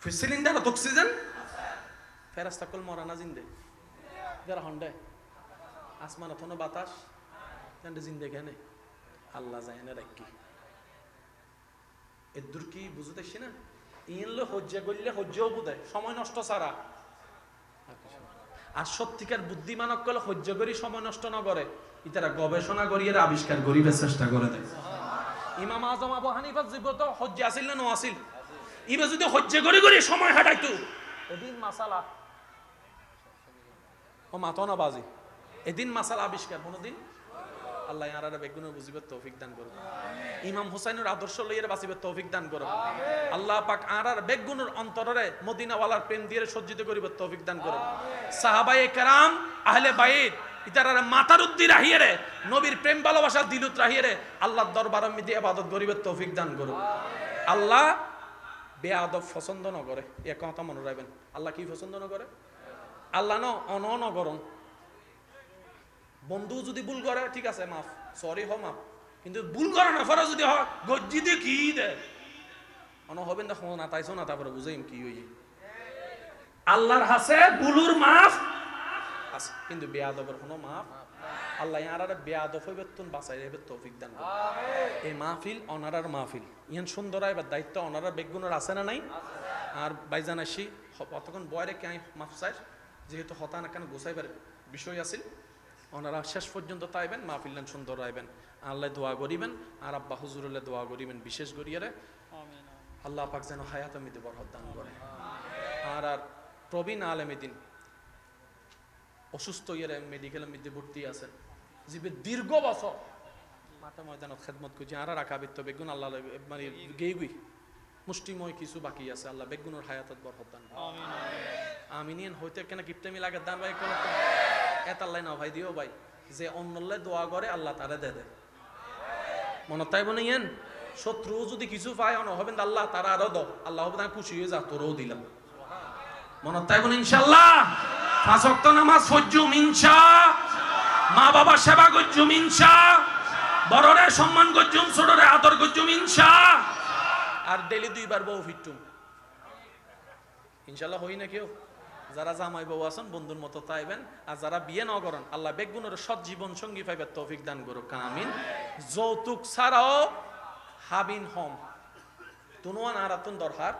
সিলিন্ডার অক্সিজেন ফেরাস্তা কল মরানা জিন্দে যারা হন্ডে আসমান অথন বাতাস এন্ড জিন্দে কেন আল্লাহ যায় না রাখি এদুর কি বুঝতেছি না ইনলে হজ্জা করলে হজ্জাও বুঝায় সময় নষ্ট ছাড়া আর সত্যিকার বুদ্ধিমানক কলে হজ্জা করি সময় নষ্ট না করে ইতারা গবেষণা করিয়ে আবিষ্কার করিবে চেষ্টা করে দেয় ইমাম আজম আবু হানিফা জীবত হজ্জা আসিল না নো আসিল ইবে যদি হজ্জা করি সময় হাঁটাইতো এদিন মাসালা ও মাতো না বাজি এদিন মাসালা আবিষ্কার কোনদিন আল্লাহ ইয়ারারে বেগুনের বুঝিবে তৌফিক দান করুন ইমাম হুসাইনের আদর্শ লইয়ের বাঁচিবে তৌফিক দান করুন আল্লাহ পাক আরার বেগুনের অন্তরে মদিনাওয়ালার প্রেম দিয়ে সজ্জিত করিবে তৌফিক দান করুন সাহাবায়ে কেরাম আহলে বাইত ইতারারে মাতার উদ্দি রাহিয়ে নবীর প্রেম ভালোবাসা দিলুত রাহিয়ে আল্লাহর দরবারে মিদি ইবাদত করিবে তৌফিক দান করুন আল্লাহ বেয়াদব পছন্দ না করে এক কথা মনে রাখবেন আল্লাহ কি পছন্দ না করে আল্লাহ ন করুন বন্ধু যদি ভুল করে ঠিক আছে মাফ সরি হ মাফ কিন্তু ভুল করে না ফরা যদি হয় গজ্জি দিয়ে কি দে অন হবেন দেখো না তাইছো না তারপরে বুঝাইম কি হই আল্লাহর হাসে ভুলুর মাফ আছে কিন্তু বেয়াদবের কোনো মাফ আল্লাহ ইয়ারারে বেয়াদব হইবে তুন বাঁচাই দেবে তৌফিক দান করুন এই মাহফিল অনারার মাহফিল ইহান সুন্দর এবার দায়িত্ব অনারার বেগুনের আছে না নাই আর বাইজান আসি অতক্ষণ বয়রে কে মাফ চাই যেহেতু হতান কেন গোছাইবার বিষয় আছিল ওনারা শেষ পর্যন্ত তাইবেন মাহফিল্লান সুন্দর রাইবেন আল্লাহ দোয়া করিবেন আর আব্বা হুজুরুল্লাহ দোয়া করিবেন বিশেষ করিয়ারে আল্লাহ পাক যেন হায়াত মিতে বরকত দান করে আর প্রবীণ আলেমিদ্দিন অসুস্থ ইয়ে মেডিকেলের মধ্যে ভর্তি আছে জীবে দীর্ঘ বছর মাঠে ময়দানত খেদমত করছি আর রাখাবিত্ত বেগুন আল্লাহ মানে গেই মুষ্টিময় কিছু বাকি আছে আল্লাহ বেগুনের হায়াতত বরকত দান করে আমিন হইতে কেন কিপটামি লাগে দান ভাই এত আল্লাহ না ভাই দিও ভাই যে অন্যল্লাহ দোয়া করে আল্লাহ তারে দে মনে তাই বনেন শত্রু যদি কিছু পায় অন হবেন আল্লাহ তারা আরো দাও আল্লাহ হবে খুশি হয়ে যা তোরও দিলাম মনে তাই বলেন ইনশাআল্লাহ। পাঁচ ওয়াক্ত নামাজ পড়জুম ইনশা, মা বাবা সেবা করজুম ইনশা, বড়রে সম্মান করজুম, ছোটরে আদর করজুম ইনশা, আর ডেলি 2 বার বউ ফিটুম ইনশাআল্লাহ। হই না কেউ যারা জামাই বউ আছেন বন্ধুর মতো তাইবেন, আর যারা বিয়ে ন করেন আল্লাহ বেগুনের সৎ জীবন সঙ্গী পাইবার তৌফিক দান করুক আমিন। যৌতুক ছাড়াও হাবিন হম তুনুয়ান আরাতুন দরকার,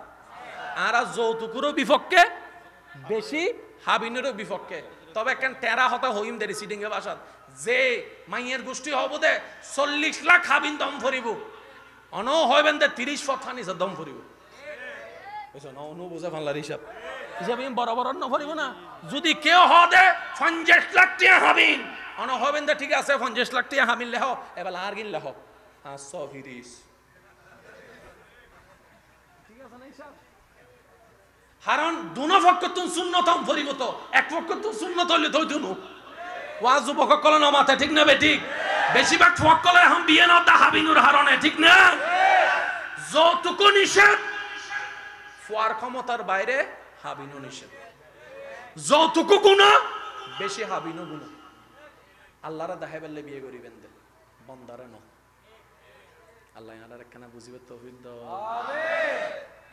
আর যৌতুকেরও বিপক্ষে বেশি হাবিনেরও বিপক্ষে। তবে একখান টেরা হতা হইম দেরি সিডিংয়ে বাসাত যে মাইয়ের গোষ্ঠী হব দে 40 লাখ হাবিন দম ফরিব, অন হইবেন দে 30 ফথা নিচে দম ফরিব। বুঝছো না অনু বুঝে ফানলার হিসাব হিসাব আমি বরাবর ন ফরিব না। যদি কেউ হ দে 50 লাখ টিয়া হাবিন, অন হইবেন দে ঠিক আছে 50 লাখ টিয়া হাবিন লেহ এবার আর গিন লেহ হ্যাঁ সফিরিস ঠিক আছে না হিসাব। কারণ দুনো পক্ষ তুন সুন্নত ফরিব তো এক পক্ষ তুন সুন্নত হইলে তো দুনো ওয়াজ যুবক কলে না মাথা ঠিক না বেঠিক, বেশিরভাগ ফকলে হাম বিয়ে না দা হাবিনুর হারনে ঠিক না। যৌতুক নিষেধ, ফুয়ার ক্ষমতার বাইরে হাবিনও নিষেধ। যৌতুক গুনাহ, বেশি হাবিনও গুনাহ। আল্লাহরা দেখাই বললে বিয়ে করিবেন দে বন্দারে ন আল্লাহ আর একখানা বুঝিবে তৌফিক দাও আমিন।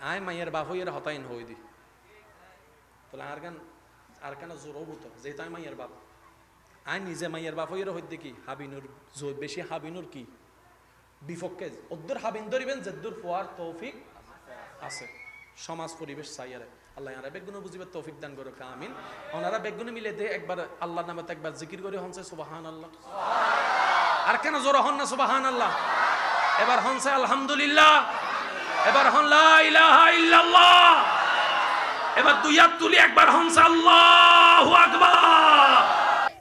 আয় মাইয়ের বাপ হইয়ের হতাইন হই দি তাহলে আর কেন জোর হবো তো যেহেতু আমি মাইয়ের বাপ, আয় নিজে মাইয়ের বাপ হইয়ের হইতে কি হাবিনুর জোর বেশি হাবিনুর কি বিপক্ষে ওদ্দুর হাবিন ধরিবেন যেদ্দুর পোয়ার তৌফিক আছে। সমাজ পরিবেশ চাইয়ারে আল্লাহ আরা বেগুনে বুঝিবে তৌফিক দান করুক আমিন। ওনারা বেগুনে মিলে দে একবার আল্লাহর নামে একবার জিকির করে হনছে সুবহানাল্লাহ, আর কেন জোর হন না সুবহানাল্লাহ, এবার হনছে আলহামদুলিল্লাহ, এবার হন লা ইলাহা ইল্লাল্লাহ, এবার 2 হাত তুলি একবার হনছে আল্লাহু আকবার।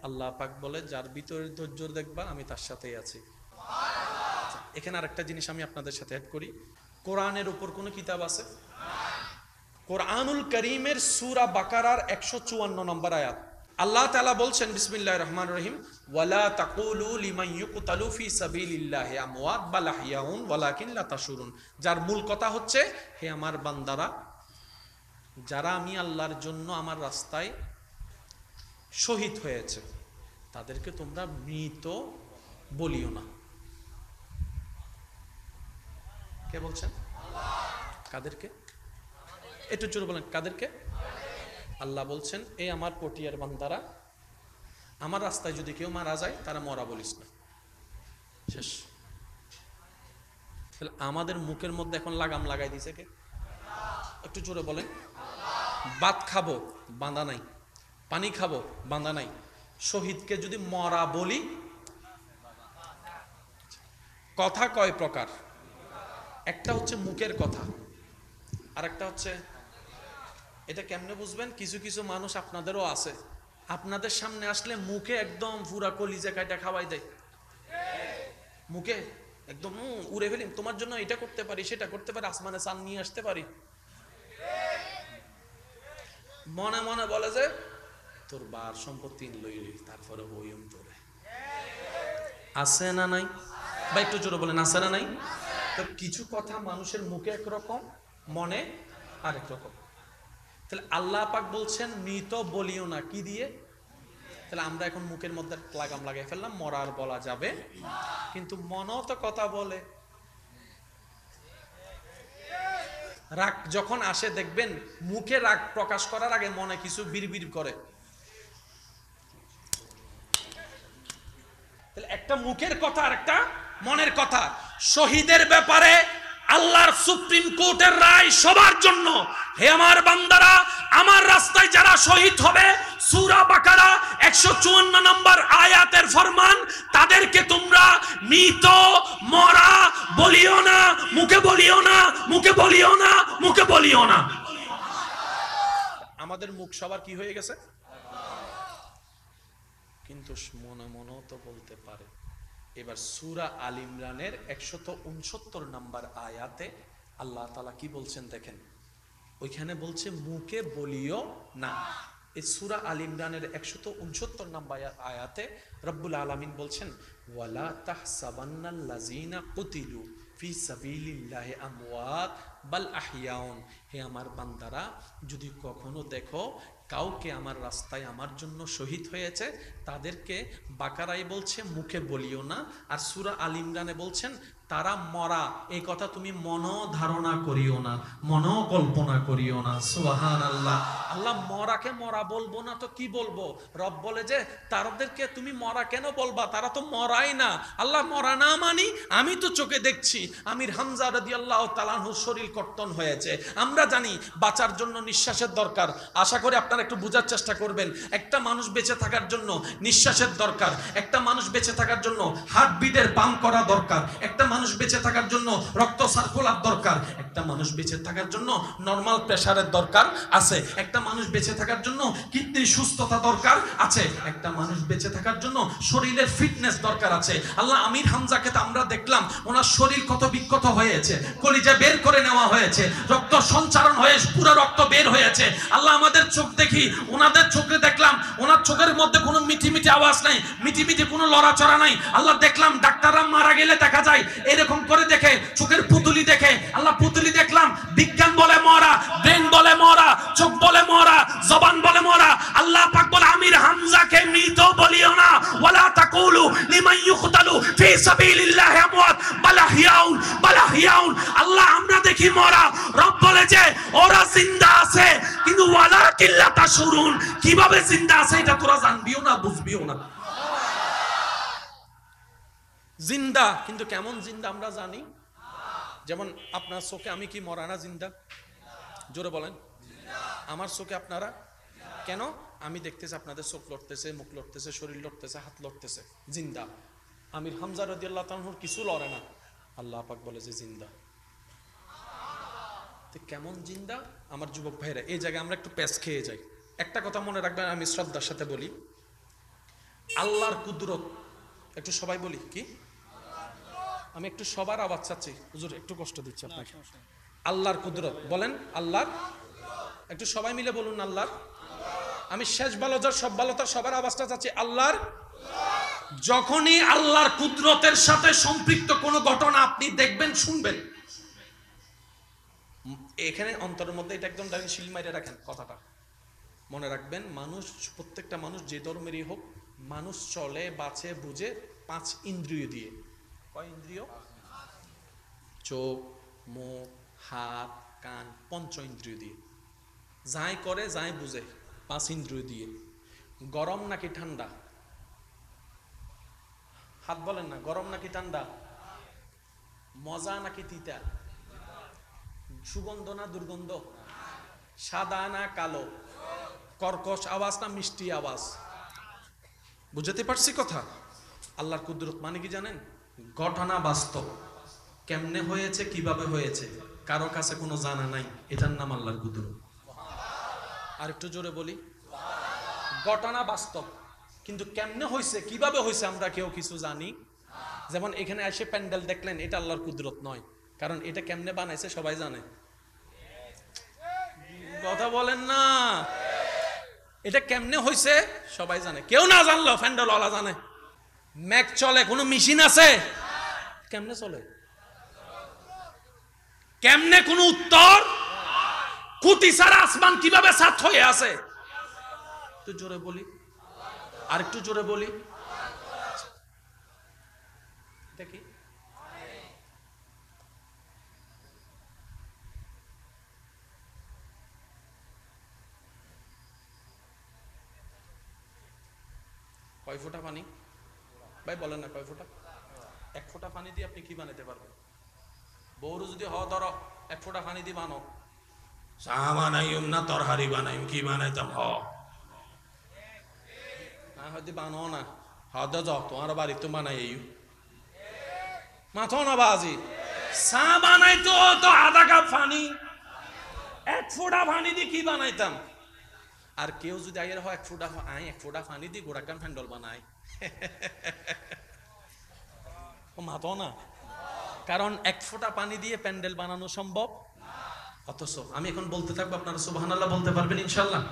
আল্লাহ পাক বলে যার ভিতরে ধৈর্য দেখবা আমি তার সাথেই আছি। এখানে আরেকটা জিনিস আমি আপনাদের সাথে অ্যাড করি, কোরআনের উপর কোন কিতাব আছে? কোরআনুল কারীমের সূরা বাকারার 154 নম্বর আয়াত আল্লাহ তাআলা বলছেন বিসমিল্লাহির রহমানির রহিম ওয়ালা তাকুলু লিমান ইউকতালু ফি সাবিলিল্লাহি আমওয়াত বাল আহইয়াউন ওয়ালাকিন লা তাশউরুন। যার মূল কথা হচ্ছে হে আমার বান্দারা, যারা আমি আল্লাহর জন্য আমার রাস্তায় শহীদ হয়েছে তাদেরকে তোমরা মৃত বলিও না। কে বলছেন? কাদেরকে? একটু জোরে বলেন কাদেরকে? আল্লাহ বলছেন এই আমার পটিয়ার বান্দারা, আমার রাস্তায় যদি কেউ মারা যায় তারা মরা বলিস না। শেষ। আমাদের মুখের মধ্যে এখন লাগাম লাগাই দিছে কে? একটু জোরে বলেন। ভাত খাবো বাঁধা নাই, পানি খাবো বাঁধা নাই, শহীদকে যদি মরা বলি। কথা কয় প্রকার? একটা হচ্ছে মুখের কথা, আর একটা হচ্ছে এটা কেমনে বুঝবেন? কিছু কিছু মানুষ আপনাদেরও আছে, আপনাদের সামনে আসলে মুখে একদম পুরা কলিজা কাটা খাওয়াই দেয়, মুখে একদম উড়ে ফেলিম তোমার জন্য এটা করতে পারি সেটা করতে পারি, আসমানে চাঁদ নিয়ে আসতে পারি। মনে মনে বলে যে তোর বার সম্পত্তি লইলি তারপরে হইম তোরে। আছে না নাই? বা একটু জোরে বলেন আছে না নাই? তো কিছু কথা মানুষের মুখে একরকম মনে আরেক রকম। তাহলে আল্লাহ পাক বলছেন মৃত বলিও না, কি দিয়ে? তাহলে আমরা এখন মুখের মধ্যে লাগাম লাগাই ফেললাম, মরার বলা যাবে, কিন্তু মনও তো কথা বলে। রাগ যখন আসে দেখবেন মুখে রাগ প্রকাশ করার আগে মনে কিছু বিড়বিড় করে। তাহলে একটা মুখের কথা আর একটা মনের কথা। শহীদের ব্যাপারে আল্লাহর সুপ্রিম কোর্টের রায় সবার জন্য। হে আমার বান্দারা, আমার রাস্তায় যারা শহীদ হবে, সূরা বাকারা 154 নম্বর আয়াতের ফরমান, তাদেরকে তোমরা মৃত মরা বলিও না, মুখে বলিও না, মুখে বলিও না, মুখে বলিও না। আমাদের মুখ সবার কি হয়ে গেছে? কিন্তু মনে মনেও তো বলতে পারে। এবার সূরা আল ইমরানের 169 নম্বর আয়াতে আল্লাহ তাআলা কি বলছেন দেখেন, ওইখানে বলছে মুখে বলিও না। এই সূরা আল ইমরানের 169 নম্বর আয়াতে রব্বুল আলামিন বলছেন, ওয়ালা তাহসাবান্নাল্লাযীনা কুতিলু ফি সাবিলিল্লাহি আমওয়াত বাল আহইয়াউন। হে আমার বান্দারা, যদি কখনো দেখো কাউকে আমার রাস্তায় আমার জন্য শহীদ হয়েছে, তাদেরকে বাকারায় বলছে মুখে বলিও না, আর সূরা আল ইমরানে বলছেন তারা মরা। এই কথা তুমি মনোধারণা করিও না, মনোকল্পনা করিও না। সুবহানাল্লাহ। আল্লাহ মরাকে মরা বলবো না তো কি বলবো? রব বলে যে তাদেরকে তুমি মরা কেন বলবা, তারা তো মরাই না। আল্লাহ মরা না মানি, আমি তো চোখে দেখছি আমির হামজা রাদিয়াল্লাহু তাআলা আনহুর শরীর কর্তন হয়েছে। আমরা জানি বাঁচার জন্য নিঃশ্বাসের দরকার। আশা করি আপনারা একটু বোঝার চেষ্টা করবেন। একটা মানুষ বেঁচে থাকার জন্য নিঃশ্বাসের দরকার, একটা মানুষ বেঁচে থাকার জন্য হার্টবিটের পাম্প করা দরকার, একটা মানুষ বেঁচে থাকার জন্য রক্ত সার্কুলার দরকার, একটা মানুষ বেঁচে থাকার জন্য নরমাল প্রেসারের দরকার আছে, একটা মানুষ বেঁচে থাকার জন্য কিডনির সুস্থতা দরকার আছে, একটা মানুষ বেঁচে থাকার জন্য শরীরের ফিটনেস দরকার আছে। আল্লাহ আমির হামজাকে তো আমরা দেখলাম ওনার শরীর কত বিক্ষত হয়েছে, কলিজা বের করে নেওয়া হয়েছে, রক্ত সঞ্চারণ হয়ে পুরো রক্ত বের হয়েছে। আল্লাহ আমাদের চোখ দেখি, ওনাদের চোখে দেখলাম ওনার চোখের মধ্যে কোনো মিঠি মিঠি আওয়াজ নাই, মিঠি মিঠি কোনো লড়াচড়া নাই। আল্লাহ দেখলাম ডাক্তাররা মারা গেলে দেখা যায় এরকম করে দেখে, চোখের পুতুলি দেখে। আল্লাহ পুতুলি দেখলাম, বিজ্ঞান বলে মরা, ব্রেন বলে মরা, চোখ বলে মরা, জবান বলে মরা। আল্লাহ পাক বলে আমির হামজাকে মৃত বলিও না, ওয়ালা তাকুলু লিমান ইউকতালু ফি সাবিলিল্লাহি আমওয়াত বাল আহইয়াউন বাল আহইয়াউন। আল্লাহ আমরা দেখি মরা, রব বলে যে ওরা জিন্দা আছে, কিন্তু ওয়ালা কিল্লা তাশউরুন, কিভাবে জিন্দা আছে এটা তোরা জানবিও না, বুঝবিও না। জিন্দা, কিন্তু কেমন জিন্দা আমরা জানি। যেমন আপনার চোখে আমি কি মরা না জিন্দা? জোরে বলেন। আমার চোখে আপনারা কেন? আমি দেখতেছি আপনাদের চোখ লড়তেছে, মুখ লড়তেছে, শরীর লড়তেছে, হাত লড়তেছে, জিন্দা। আমির হামজা রাদিয়াল্লাহু তাআলা আনহুর কিছু লড়ে না, আল্লাহ পাক বলে যে জিন্দা। তো কেমন জিন্দা? আমার যুবক ভাইরা, এই জায়গায় আমরা একটু প্যাচ খেয়ে যাই। একটা কথা মনে রাখবেন, আমি শ্রদ্ধার সাথে বলি, আল্লাহর কুদরত। একটু সবাই বলি কি? আমি একটু সবার আওয়াজ চাচ্ছি, হুজুর একটু কষ্ট দিচ্ছি আপনাকে। আল্লাহর কুদরত বলেন, আল্লাহর, একটু সবাই মিলে বলুন আল্লাহর। আমি শেষ বালতার সব বালতার সবার আওয়াজটা চাচ্ছি, আল্লাহর। যখনই আল্লাহর কুদরতের সাথে সম্পৃক্ত কোনো ঘটনা আপনি দেখবেন, শুনবেন, এখানে অন্তরের মধ্যে এটা একদম ডাইরেক্ট শিল মাইরে রাখেন কথাটা। মনে রাখবেন, মানুষ, প্রত্যেকটা মানুষ যে ধর্মেরই হোক, মানুষ চলে বাঁচে বুঝে 5 ইন্দ্রিয় দিয়ে। কয় ইন্দ্রিয়? চোখ, মুখ, হাত, কান, 5 ইন্দ্রিয় দিয়ে। যাই করে যাই বুঝে 5 ইন্দ্রিয় দিয়ে। গরম নাকি ঠান্ডা? হাত বলেন না, গরম নাকি ঠান্ডা? মজা নাকি তিতা? সুগন্ধ না দুর্গন্ধ? সাদা না কালো? কর্কশ আওয়াজ না মিষ্টি আওয়াজ? বুঝতে পারছি কথা? আল্লাহর কুদরত মানে কি জানেন? ঘটনা বাস্তব, কেমনে হয়েছে, কিভাবে হয়েছে, কারো কাছে কোনো জানা নাই, এটার নাম আল্লাহর কুদরত। আর একটু জোরে বলি, ঘটনা বাস্তব, কিন্তু কেমনে হয়েছে, কিভাবে হয়েছে আমরা কেউ কিছু জানি। যেমন এখানে এসে প্যান্ডেল দেখলেন, এটা আল্লাহর কুদরত নয়, কারণ এটা কেমনে বানাইছে সবাই জানে। কথা বলেন না, এটা কেমনে হয়েছে সবাই জানে, কেউ না জানলো প্যান্ডেলওয়ালা জানে। ম্যাক চলে, কোনো মেশিন আছে? কেমনে চলে? কেমনে কোনো উত্তর? কুতি সারা আসমান কিভাবে সাত হয়ে আছে? একটু জোরে বলি, আর একটু জোরে বলি। এটা কি? কয় ফোঁটা পানি? ভাই বলেন না, কয় ফোঁটা? 1 ফোঁটা পানি দিয়ে আপনি কি বানাতে পারবেন? বউরু যদি ধরো 1 ফোঁটা পানি দিয়ে বানো, চা বানাইম না তরহারি বানাইম, কি বানাইতাম? হয়তো বানো না, হদ যাও তোমার বাড়ি তো বানাই মাথো না বাজি। চা বানাইতো তো আধা কাপ পানি, 1 ফোঁটা পানি দিয়ে কি বানাইতাম? আর কেউ যদি আইয়ের হয় 1 ফোঁটা পানি দিয়ে গোড়া কান ফ্যান্ডল বানায়, মাথো না। কারণ 1 ফোঁটা পানি দিয়ে প্যান্ডেল বানানো সম্ভব। অথচ আমি এখন বলতে থাকবো, আপনারা সুবহানাল্লাহ বলতে পারবেন ইনশাল্লাহ?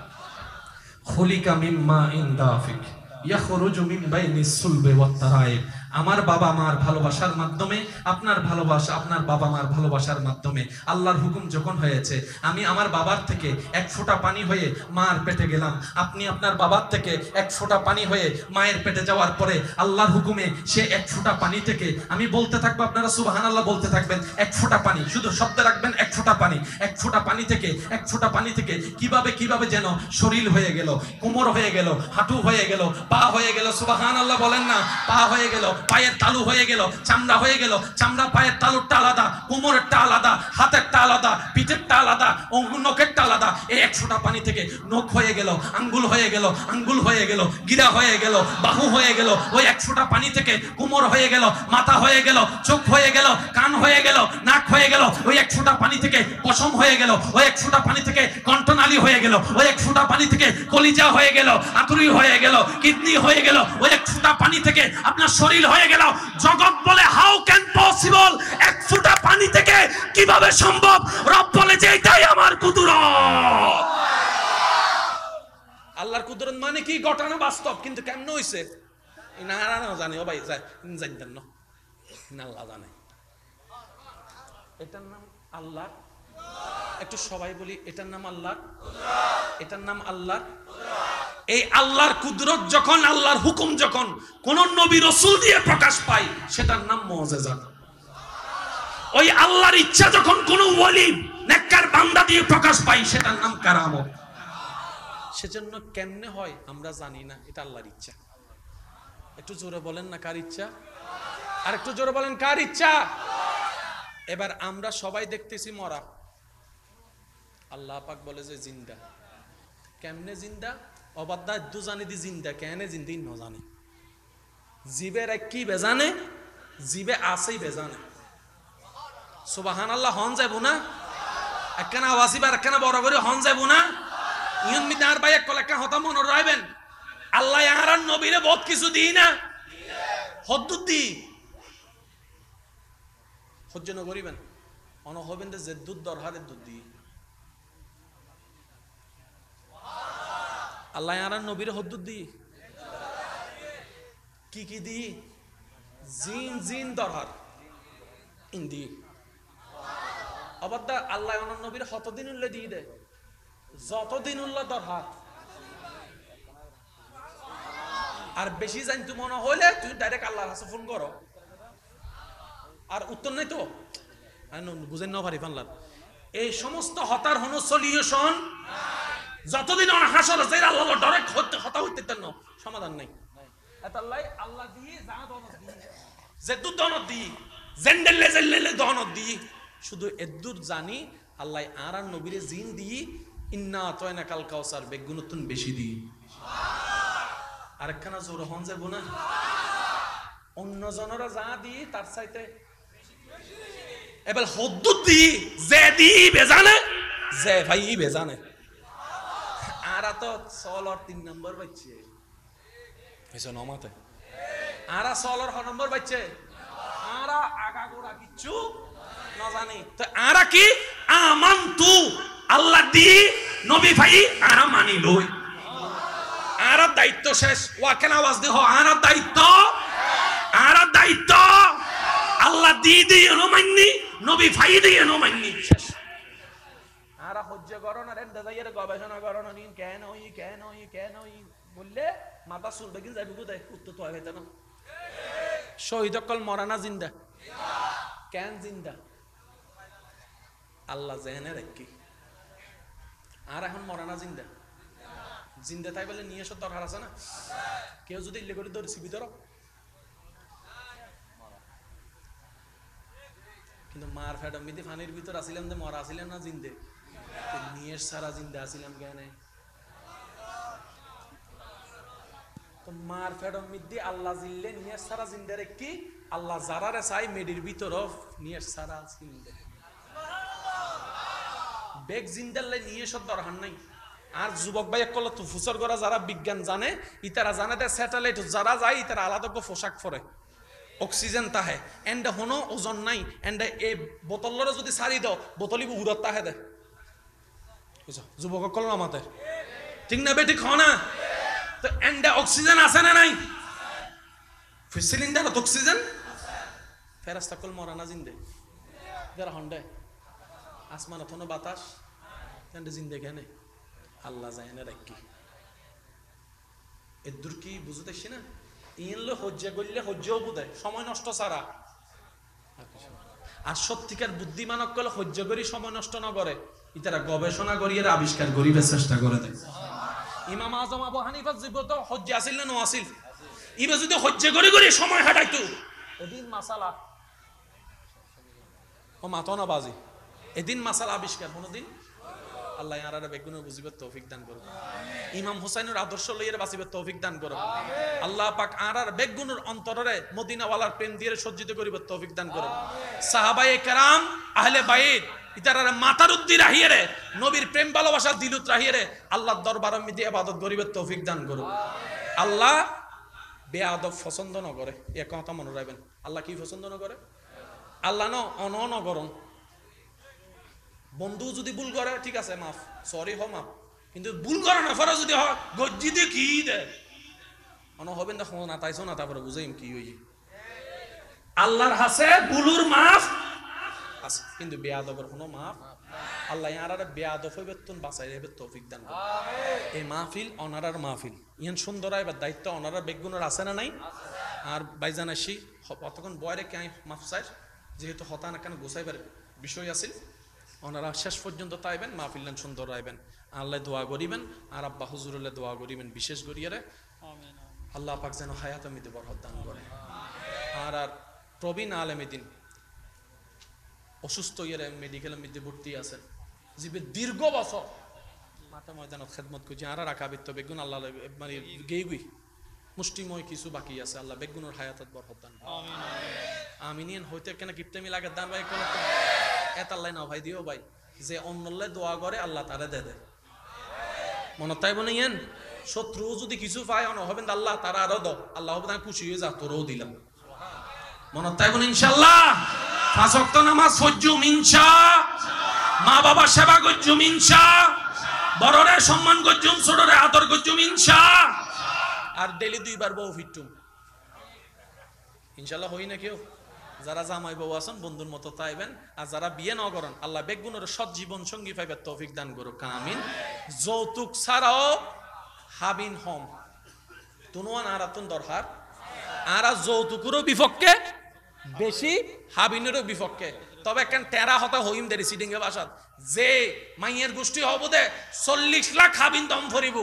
খুলিকা মিম্মা ইন দাফিক ইয়াখরুজু মিন বাইনিস সুলবি ওয়াত তারাইব। আমার বাবা মার ভালোবাসার মাধ্যমে, আপনার ভালোবাসা আপনার বাবা মার ভালোবাসার মাধ্যমে আল্লাহর হুকুম যখন হয়েছে, আমি আমার বাবার থেকে এক ফোঁটা পানি হয়ে মার পেটে গেলাম, আপনি আপনার বাবার থেকে এক ফোঁটা পানি হয়ে মায়ের পেটে যাওয়ার পরে আল্লাহর হুকুমে সে এক ফোঁটা পানি থেকে, আমি বলতে থাকবো, আপনারা সুবহানাল্লাহ বলতে থাকবেন, এক ফোঁটা পানি, শুধু শব্দে রাখবেন এক ফোঁটা পানি, এক ফোঁটা পানি থেকে, এক ফোঁটা পানি থেকে কিভাবে কিভাবে যেন শরীর হয়ে গেল, কোমর হয়ে গেল, হাঁটু হয়ে গেল, পা হয়ে গেল, সুবহানাল্লাহ বলেন না, পা হয়ে গেল, পায়ের তালু হয়ে গেল, চামড়া হয়ে গেল, চামড়া পায়ের তালুরটা আলাদা, কোমরেরটা আলাদা, হাতেরটা আলাদা, পিঠেরটা আলাদা, নখেরটা আলাদা। এই এক ফোঁটা পানি থেকে নখ হয়ে গেল, আঙ্গুল হয়ে গেল, আঙ্গুল হয়ে গেল, গিরা হয়ে গেল, বাহু হয়ে গেল, ওই এক ফোঁটা পানি থেকে কোমর হয়ে গেল, মাথা হয়ে গেল, চোখ হয়ে গেল, কান হয়ে গেল, নাক হয়ে গেল, ওই এক ফোঁটা পানি থেকে পশম হয়ে গেল, ওই এক ফোঁটা পানি থেকে কণ্ঠনালী হয়ে গেল, ওই এক ফোঁটা পানি থেকে কলিজা হয়ে গেল, আতুরি হয়ে গেল, কিডনি হয়ে গেল, ওই এক ফোঁটা পানি থেকে আপনার শরীর হয়ে গেল। জগৎ বলে হাউ ক্যান পসিবল, এক ফোঁটা পানি থেকে কিভাবে সম্ভব? রব বলে যে এটাই আমার কুদরত। আল্লাহর কুদরত মানে কি? ঘটনা বাস্তব, কিন্তু কেমন হইছে না জানি, ও ভাই জানতেন না, আল্লাহ জানে। এটার নাম আল্লাহ, একটু সবাই বলি এটার নাম আল্লাহ, এটার নাম আল্লাহ। এই আল্লাহর কুদরত যখন, আল্লাহর হুকুম যখন কোন নবী রাসূল দিয়ে প্রকাশ পায়, সেটার নাম মুআজিজা। ওই আল্লাহর ইচ্ছা যখন কোন ওলি নেককার বান্দা দিয়ে প্রকাশ পায়, সেটার নাম কারামত। সেজন্য কেমনে হয় আমরা জানি না, এটা আল্লাহর ইচ্ছা। একটু জোরে বলেন না কার ইচ্ছা? আর একটু জোরে বলেন কার ইচ্ছা? এবার আমরা সবাই দেখতেছি মরা, আল্লাহ পাক বলে যে জিন্দা। কেমনে জিন্দা? অবাধ্যা দু জানি দি জিন্দা, কেনে জিন্দি ন জানে, জিবের কি বেজানে, জিবে আসেই বেজানে। সুবহানাল্লাহ হন যাইব না? একখানা আওয়াজ বার একখানা বড় করে হন যাইব না? ইয়ন মি তার ভাই এক কলেকা হতা মনে রাখবেন, আল্লাহ আর নবীরে বহুত কিছু দিই না, হদ্দুদ দি হজ্জন করিবেন, অন হবেন যে দুধ দরহারের দুধ দি। আল্লাহ আর নবীরে হদ্দুদ দি কি কি দি? জিন জিন দরহার ইন্দি অবাধ্যা। আল্লাহ অনর নবীর হতদিন উল্লে দিয়ে দেয়, যতদিন উল্লাহ দরহার। আর বেশি জানতে মনে হইলে তুই ডাইরেক্ট আল্লাহর কাছে ফোন করো, আর উত্তর নাই তো বুঝেন না পারি পারলাম। এই সমস্ত হতার হন সলিউশন যতদিন হাসর আছে আল্লাহ ডাইরেক্ট হতা হইতে না, সমাধান নাই। এতাল্লাই আল্লাহ দিয়ে যা দনত দি, যেদুর দনত দি, জেন্ডেলে জেল্লেলে দনত দি, শুধু এদুর জানি আল্লাহ আর নবীরে জিন দি, ইন্না তয়না কাল কাউসার বেগুনতুন বেশি দি। আরেকখানা জোর হন যাবো না, অন্য জনরা যা দি তার চাইতে এবার হদ্দুদ দি, যে দি বেজানে, যে ভাই বেজানে। আর তো সলর 3 নম্বর বাচ্চে এসে নমাতে, আর সলর 6 নম্বর বাচ্চে, আর আগা গোড়া কিচ্ছু না জানি। তো আর কি আমান্তু আল্লাহ দি নবী ভাই আর মানি লই, আর দায়িত্ব শেষ। ওয়াকেন আওয়াজ দি হো, আর দায়িত্ব, আর দায়িত্ব আল্লাহ দি দিয়ে নো মাননি, নবী ভাই দিয়ে নো মাননি, শেষ। আর হজ্জে করো না, রেন্দা যাইয়ের গবেষণা করো না, কেন হই কেন হই কেন হই বললে মাথা চুলবে, কিন্তু যাইব কোথায়? উত্তর তো হইতে না। শহীদ অকল মরানা জিন্দা, কেন জিন্দা? আল্লাহ জেনে রাখি। আর এখন মরানা জিন্দা, জিন্দা তাই বলে নিয়ে এসব দরকার আছে না? কেউ যদি ইল্লে করে ধরে সিবি ধরো, কিন্তু মার ফেডম মিদি ফানির ভিতর আসিলাম যে মরা আসিলাম না জিন্দে, নিয়ে সারা জিন্দা আসিলাম কেন? তো মার ফেডম মিদি আল্লাহ জিল্লে নিয়ে সারা জিন্দারে কি আল্লাহ যারারে চাই মেডির ভিতর নিয়ে সারা জিন্দে বেগ জিন্দাল্লে নিয়ে সব দরকার নাই। আর যুবক ভাই এক কল ফুসর করা যারা বিজ্ঞান জানে, ইতারা জানে যে স্যাটেলাইট যারা যায় ইতারা আলাদা পোশাক পরে, অক্সিজেন তাহে এন্ডে হনো ওজন নাই, এন্ডে এই বোতলরে যদি সারি দাও বোতলি উড়ত তাহে দে, যুবক কল আমাদের ঠিক না বেটি খাও না? তো এন্ডে অক্সিজেন আছে না নাই? সিলিন্ডার অক্সিজেন ফেরাস্তা কল মরা না জিন্দে যারা হন্ডে আসমান অথনো বাতাস এন্ডে জিন্দে কেনে আল্লাহ যায় না রাখি এদুর কি বুঝতেছি না? ইনলে হজ্জা করলে হজ্জাও বুঝে সময় নষ্ট ছাড়া। আর সত্যিকার বুদ্ধিমানক কলে হজ্জা করি সময় নষ্ট না করে, ইতারা গবেষণা করি এর আবিষ্কার করিবার চেষ্টা করে দেয়। ইমাম আজম আবু হানিফা জীবত হজ্জা আসিল না আসিল, ইবা যদি হজ্জা করি করি সময় হাঁটাইতো এদিন মাসালা ও মাতো না বাজি এদিন মাসালা আবিষ্কার কোনদিন আল্লাহ ইয়ারারে বেগুনের বুঝিবার তৌফিক দান করুন। ইমাম হুসাইনের আদর্শ লইয়ের বাঁচিবার তৌফিক দান করুন। আল্লাহ পাক আরার বেগুনের অন্তরে মদিনাওয়ালার প্রেম দিয়ে সজ্জিত করিবার তৌফিক দান করুন। সাহাবায়ে কেরাম আহলে বাইত ইতারারে মাথার উদ্দি রাহিয়ে নবীর প্রেম ভালোবাসা দিলুত রাহিয়ে আল্লাহর দরবারে মিদে ইবাদত করিবার তৌফিক দান করুন। আল্লাহ বেয়াদব পছন্দ না করে, এ কথা মনে রাখবেন। আল্লাহ কি পছন্দ না করে? আল্লাহ ন করুন। বন্ধু যদি ভুল করে ঠিক আছে মাফ, সরি হ মাফ, কিন্তু ভুল করে না ফরা যদি হয় গজ্জি দিয়ে কি দেয় হবেন দেখো না তাইছো না তারপরে বুঝাইম কি হই। আল্লাহর হাসে ভুলুর মাফ আছে কিন্তু বেয়াদবের কোনো মাফ। আল্লাহ ইয়ারারে বেয়াদব হইবে তুন বাঁচাই দেবে তৌফিক দান করুন। এই মাহফিল অনারার মাহফিল, ইয়ান সুন্দর এবার দায়িত্ব অনারার বেগুনের আছে না নাই? আর বাইজান আসি অতক্ষণ বয়রে কে মাফ চাই যেহেতু হতান এখানে গোসাইবার বিষয় আছিল, ওনারা শেষ পর্যন্ত তাইবেন মাহফিল্লান সুন্দর রাইবেন। আল্লাহ দোয়া করিবেন আর আব্বা হুজুরুল্লাহ দোয়া করিবেন বিশেষ করিয়ারে আল্লাহ পাক যেন হায়াত মিতে বরকত দান করে। আর প্রবীণ আলেমিদিন অসুস্থ ইয়ে মেডিকেলের মধ্যে ভর্তি আছেন, জীবের দীর্ঘ বছর মাঠে ময়দানত খেদমত করছি আর রাখাবিত্ত বেগুন আল্লাহ মানে গেইগুই মুষ্টিময় কিছু বাকি আছে। আল্লাহ বেগুনের হায়াতত বরকত দান করে। আমিনিয়ান হইতে কেন কিপটেমি লাগে দান ভাই কোন এত আল্লাহ না ভাই দিও ভাই যে অন্যল্লে দোয়া করে আল্লাহ তারে দে দেয় মনে তাই বনে ইয়েন শত্রু যদি কিছু পায় অন হবেন আল্লাহ তারা আরো দাও আল্লাহ হবে আমি খুশি হয়ে যা তোরও দিলাম মনে তাই বনে ইনশাআল্লাহ। পাঁচ ওয়াক্ত নামাজ পড়জুম ইনশা, মা বাবা সেবা করজুম ইনশা, বড়রে সম্মান করজুম, ছোটরে আদর করজুম ইনশা, আর ডেলি দুইবার বউ ফিরতুম ইনশাআল্লাহ। হই না কেউ যারা জামাই বউ আছেন বন্ধুর মতো তাইবেন, আর যারা বিয়ে ন করেন আল্লাহ বেগুনের সৎ জীবন সঙ্গী পাইবার তৌফিক দান করুক আমিন। যৌতুক ছাড়াও হাবিন হম তুনুয়ান আরাতুন দরকার, আর যৌতুকেরও বিপক্ষে বেশি হাবিনেরও বিপক্ষে। তবে কেন টেরা হতা হইম দেরি সিডিংয়ে বাসাত যে মাইয়ের গোষ্ঠী হব দে 40 লাখ হাবিন দম ফরিব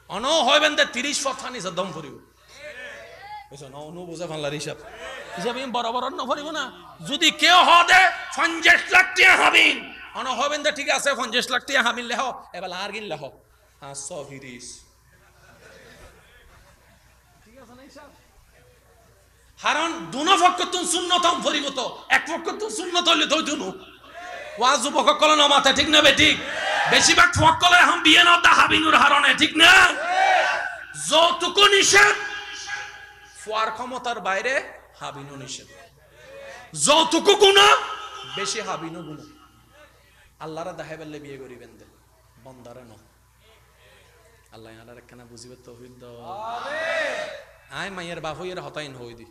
অন হইবেন দে 30 ফথানি দম ফরিব বুঝছো না অনু বুঝা ভাল্লার হিসাব হিসাবে বড় বড় নফরিব না। যদি কেউ হ দে 50 লাখ টিয়া হাবিন অন হবেন দে ঠিক আছে 50 লাখ টিয়া হাবিন লেহ এবার আর গিন লেহ 520 ঠিক আছে না হিসাব। কারণ দুনো পক্ষ তুন সুন্নতম ফরিব তো এক পক্ষ তুন সুন্নত হইলে তো দুনো ওয়াজ যুবক কল না মাথা ঠিক না বে ঠিক বেশিরভাগ ফকলে হাম বিয়ে না দা হাবিনুর হারনে ঠিক না। যৌতুক নিষেধ ফুয়ার ক্ষমতার বাইরে হাবিনও নিষেধ, যৌতুক গুনাহ বেশি হাবিনও গুনাহ। আল্লাহরা দেখাই বললে বিয়ে করিবেন দে বন্দারে ন আল্লাহ ইয়ার একখানা বুঝিবে তৌফিক দাও। আমিন। আয় মাইয়ের বাপ হইয়ের হতাইন হই দি